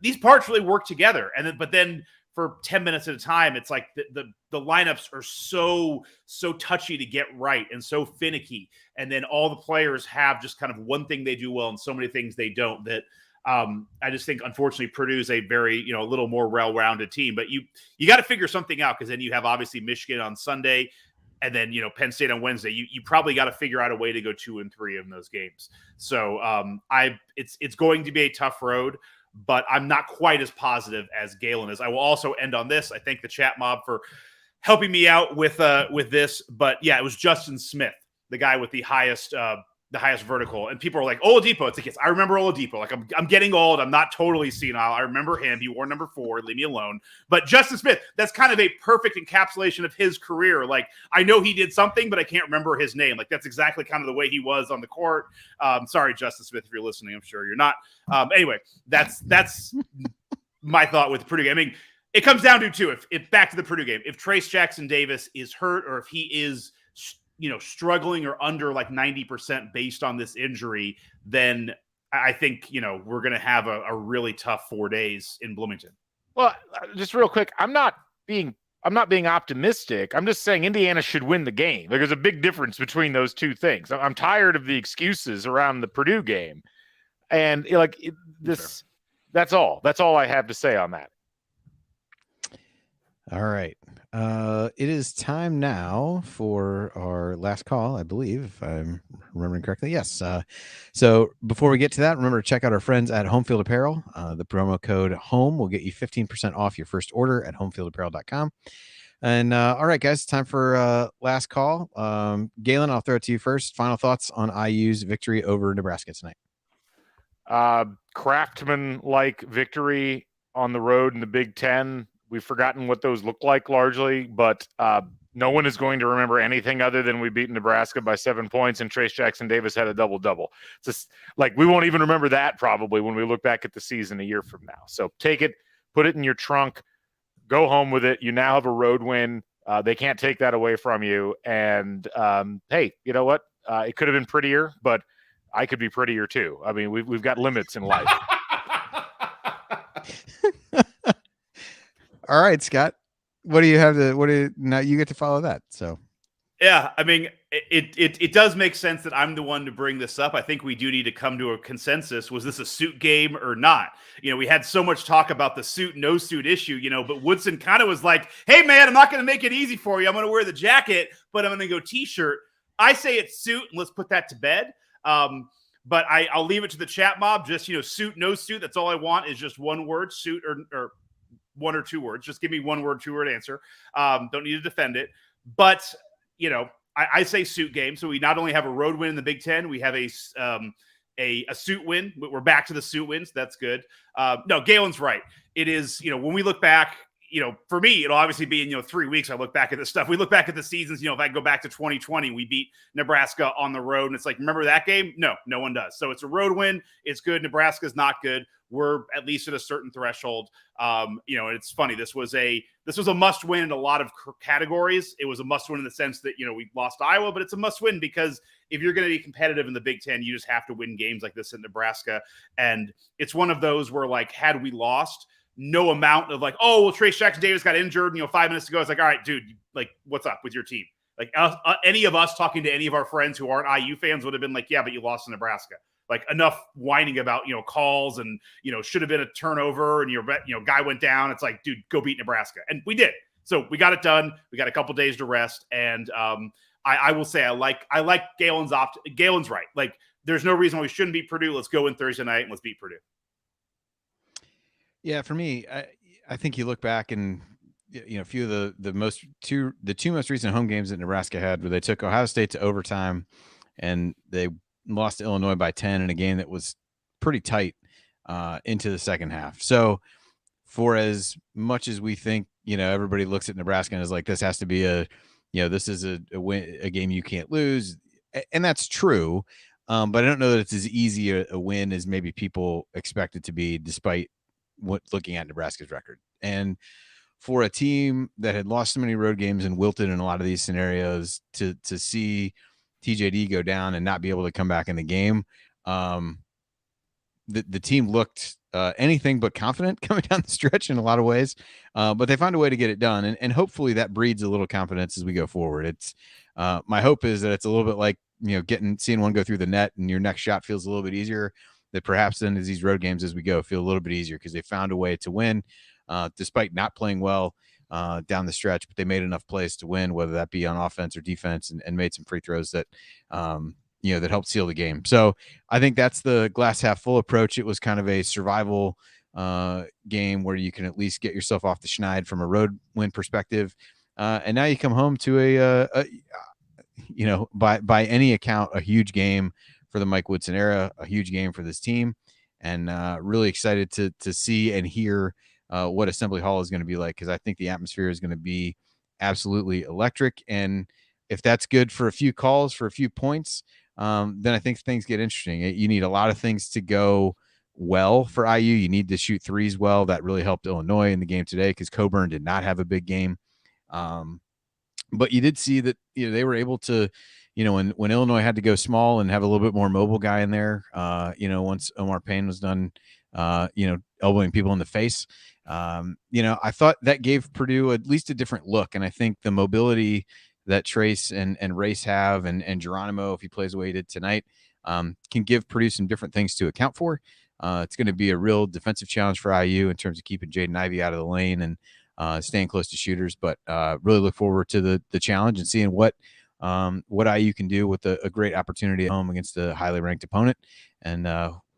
these parts really work together. But then for 10 minutes at a time, it's like the lineups are so touchy to get right and so finicky. And then all the players have just kind of one thing they do well and so many things they don't that I just think, unfortunately, Purdue is a very, a little more well-rounded team. But you got to figure something out because then you have obviously Michigan on Sunday and then, Penn State on Wednesday. You probably got to figure out a way to go 2-3 in those games. So it's going to be a tough road. But I'm not quite as positive as Galen is. I will also end on this. I thank the chat mob for helping me out with this. But yeah, it was Justin Smith, the guy with the highest vertical. And people are like, Oladipo. It's like, yes, I remember Oladipo. Like I'm getting old. I'm not totally senile. I remember him. He wore number 4. Leave me alone. But Justin Smith, that's kind of a perfect encapsulation of his career. Like I know he did something, but I can't remember his name. Like that's exactly kind of the way he was on the court. Sorry, Justin Smith, if you're listening. I'm sure you're not. Anyway, that's my thought with the Purdue game. I mean, it comes down to two. If back to the Purdue game, if Trace Jackson Davis is hurt or if he is struggling or under like 90% based on this injury, then I think, we're going to have a really tough 4 days in Bloomington. Well, just real quick, I'm not being optimistic. I'm just saying Indiana should win the game. There's a big difference between those two things. I'm tired of the excuses around the Purdue game. And that's all. That's all I have to say on that. All right. It is time now for our last call, I believe, if I'm remembering correctly. Yes. So before we get to that, remember to check out our friends at Home Field Apparel. The promo code HOME will get you 15% off your first order at homefieldapparel.com. And all right, guys, time for last call. Galen, I'll throw it to you first. Final thoughts on IU's victory over Nebraska tonight. Craftman-like victory on the road in the Big Ten. We've forgotten what those look like largely, but no one is going to remember anything other than we beat Nebraska by 7 points and Trace Jackson Davis had a double-double. It's just like we won't even remember that probably when we look back at the season a year from now. So take it, put it in your trunk, go home with it. You now have a road win. They can't take that away from you. And hey, you know what? It could have been prettier, but I could be prettier too. I mean, we've got limits in life. All right, Scott, what do you have to, now you get to follow that. So, yeah, I mean, it does make sense that I'm the one to bring this up. I think we do need to come to a consensus. Was this a suit game or not? We had so much talk about the suit, no suit issue, but Woodson kind of was like, hey man, I'm not going to make it easy for you. I'm going to wear the jacket, but I'm going to go t-shirt. I say it's suit and let's put that to bed. But I'll leave it to the chat mob. Just, suit, no suit. That's all I want is just one word, suit or 1 or 2 words. Just give me 1 word, 2 word answer. Don't need to defend it. But, I say suit game. So we not only have a road win in the Big Ten, we have a suit win. We're back to the suit wins. That's good. No, Galen's right. It is, when we look back, for me, it'll obviously be in, 3 weeks. I look back at this stuff. We look back at the seasons, if I go back to 2020, we beat Nebraska on the road. And it's like, remember that game? No one does. So it's a road win. It's good. Nebraska's not good. We're at least at a certain threshold. It's funny. This was a must win in a lot of categories. It was a must win in the sense that, we lost Iowa, but it's a must win because if you're going to be competitive in the Big Ten, you just have to win games like this in Nebraska. And it's one of those where, like, had we lost, no amount of Trace Jackson Davis got injured, 5 minutes ago. It's like, all right, dude, like, what's up with your team? Like, any of us talking to any of our friends who aren't IU fans would have been like, yeah, but you lost to Nebraska. Like, enough whining about, calls and, should have been a turnover and your guy went down. It's like, dude, go beat Nebraska. And we did. So we got it done. We got a couple days to rest. And I will say, I like Galen's Galen's right. Like, there's no reason why we shouldn't beat Purdue. Let's go in Thursday night and let's beat Purdue. Yeah, for me, I think you look back and a few of the two most recent home games that Nebraska had, where they took Ohio State to overtime and they lost to Illinois by 10 in a game that was pretty tight into the second half. So for as much as we think, everybody looks at Nebraska and is like, this has to be this is a win, a game you can't lose. And that's true. But I don't know that it's as easy a win as maybe people expect it to be, despite looking at Nebraska's record. And for a team that had lost so many road games and wilted in a lot of these scenarios, to see TJD go down and not be able to come back in the game, the team looked anything but confident coming down the stretch in a lot of ways, but they found a way to get it done, and hopefully that breeds a little confidence as we go forward. It's my hope is that it's a little bit like seeing one go through the net and your next shot feels a little bit easier, that perhaps then as these road games as we go feel a little bit easier because they found a way to win despite not playing well down the stretch, but they made enough plays to win, whether that be on offense or defense, and made some free throws that that helped seal the game. So I think that's the glass half full approach. It was kind of a survival game where you can at least get yourself off the schneid from a road win perspective, and now you come home to by any account, a huge game for the Mike Woodson era, a huge game for this team, and really excited to see and hear what Assembly Hall is going to be like, because I think the atmosphere is going to be absolutely electric. And if that's good for a few calls, for a few points, then I think things get interesting. You need a lot of things to go well for IU. You need to shoot threes well. That really helped Illinois in the game today because Coburn did not have a big game. But you did see that they were able to, when Illinois had to go small and have a little bit more mobile guy in there, once Omar Payne was done, elbowing people in the face. I thought that gave Purdue at least a different look. And I think the mobility that Trace and Race have, and Geronimo, if he plays the way he did tonight, can give Purdue some different things to account for. It's going to be a real defensive challenge for IU in terms of keeping Jaden Ivey out of the lane and staying close to shooters. But really look forward to the challenge and seeing what IU can do with a great opportunity at home against a highly ranked opponent. And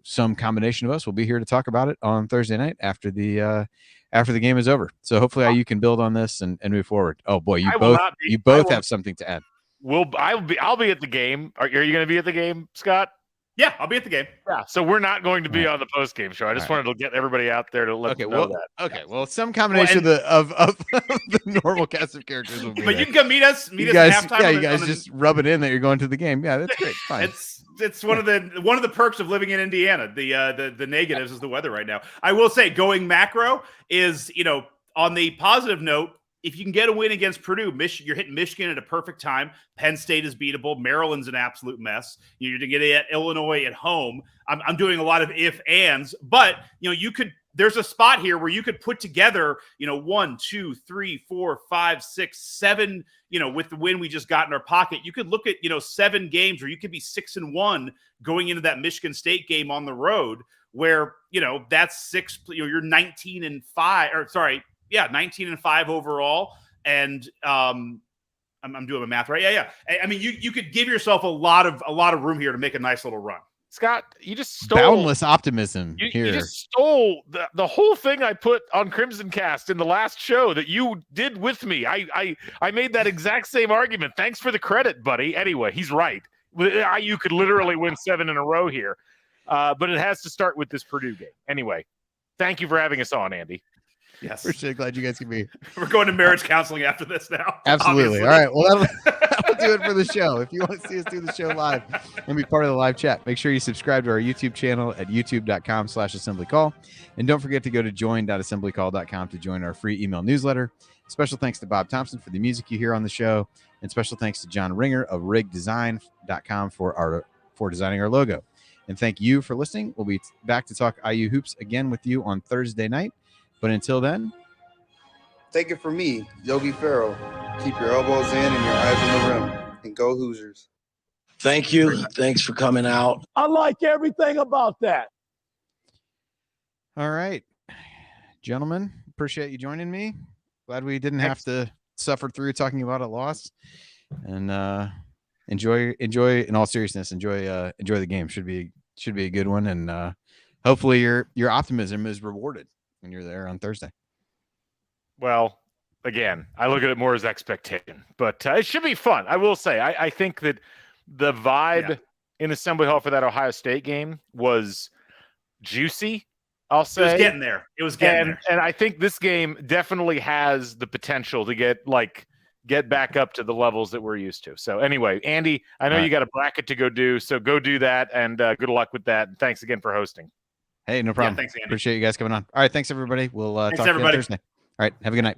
some combination of us will be here to talk about it on Thursday night after the game is over. So hopefully IU can build on this and move forward. Oh boy, you both have something to add. I'll be at the game. Are you going to be at the game, Scott? Yeah, I'll be at the game. Yeah, so we're not going to be on the post-game show. I just wanted to get everybody out there to let them know that. Okay, well, some combination of the normal cast of characters will be But there. you can come meet us at halftime. Yeah, you guys just rub it in that you're going to the game. Yeah, that's great. Fine. It's one of the perks of living in Indiana. The negatives is the weather right now. I will say, going macro is, on the positive note, if you can get a win against Purdue, you're hitting Michigan at a perfect time. Penn State is beatable. Maryland's an absolute mess. You're to get at Illinois at home. I'm doing a lot of if ands, but there's a spot here where you could put together 1, 2, 3, 4, 5, 6, 7. With the win we just got in our pocket, you could look at 7 games, or you could be 6-1 going into that Michigan State game on the road, where that's 6. You're 19-5, or sorry. Yeah, 19-5 overall, and I'm doing my math right. Yeah. I mean, you could give yourself a lot of room here to make a nice little run. Scott, you just stole boundless optimism here. You just stole the whole thing I put on Crimson Cast in the last show that you did with me. I made that exact same argument. Thanks for the credit, buddy. Anyway, he's right. IU could literally win 7 in a row here, but it has to start with this Purdue game. Anyway, thank you for having us on, Andy. Yes. We're so glad you guys can be. We're going to marriage counseling after this now. Absolutely. Obviously. All right. Well, that'll do it for the show. If you want to see us do the show live and be part of the live chat, make sure you subscribe to our YouTube channel at youtube.com/assemblycall. And don't forget to go to join.assemblycall.com to join our free email newsletter. Special thanks to Bob Thompson for the music you hear on the show. And special thanks to John Ringer of rigdesign.com for designing our logo. And thank you for listening. We'll be back to talk IU hoops again with you on Thursday night. But until then, take it from me, Yogi Ferrell. Keep your elbows in and your eyes on the rim. And go Hoosiers. Thank you. Thanks for coming out. I like everything about that. All right, gentlemen, appreciate you joining me. Glad we didn't have to suffer through talking about a loss. And enjoy. In all seriousness, enjoy the game. Should be a good one. And hopefully your optimism is rewarded when you're there on Thursday. Well, again, I look at it more as expectation, but it should be fun. I will say, I think that the vibe in Assembly Hall for that Ohio State game was juicy. I'll say it was getting there. It was getting there. And I think this game definitely has the potential to get back up to the levels that we're used to. So anyway, Andy, I know you got a bracket to go do, so go do that, and good luck with that. And thanks again for hosting. Hey, no problem. Yeah, thanks, Andy. Appreciate you guys coming on. All right, thanks everybody. We'll talk to you on Thursday. All right, have a good night.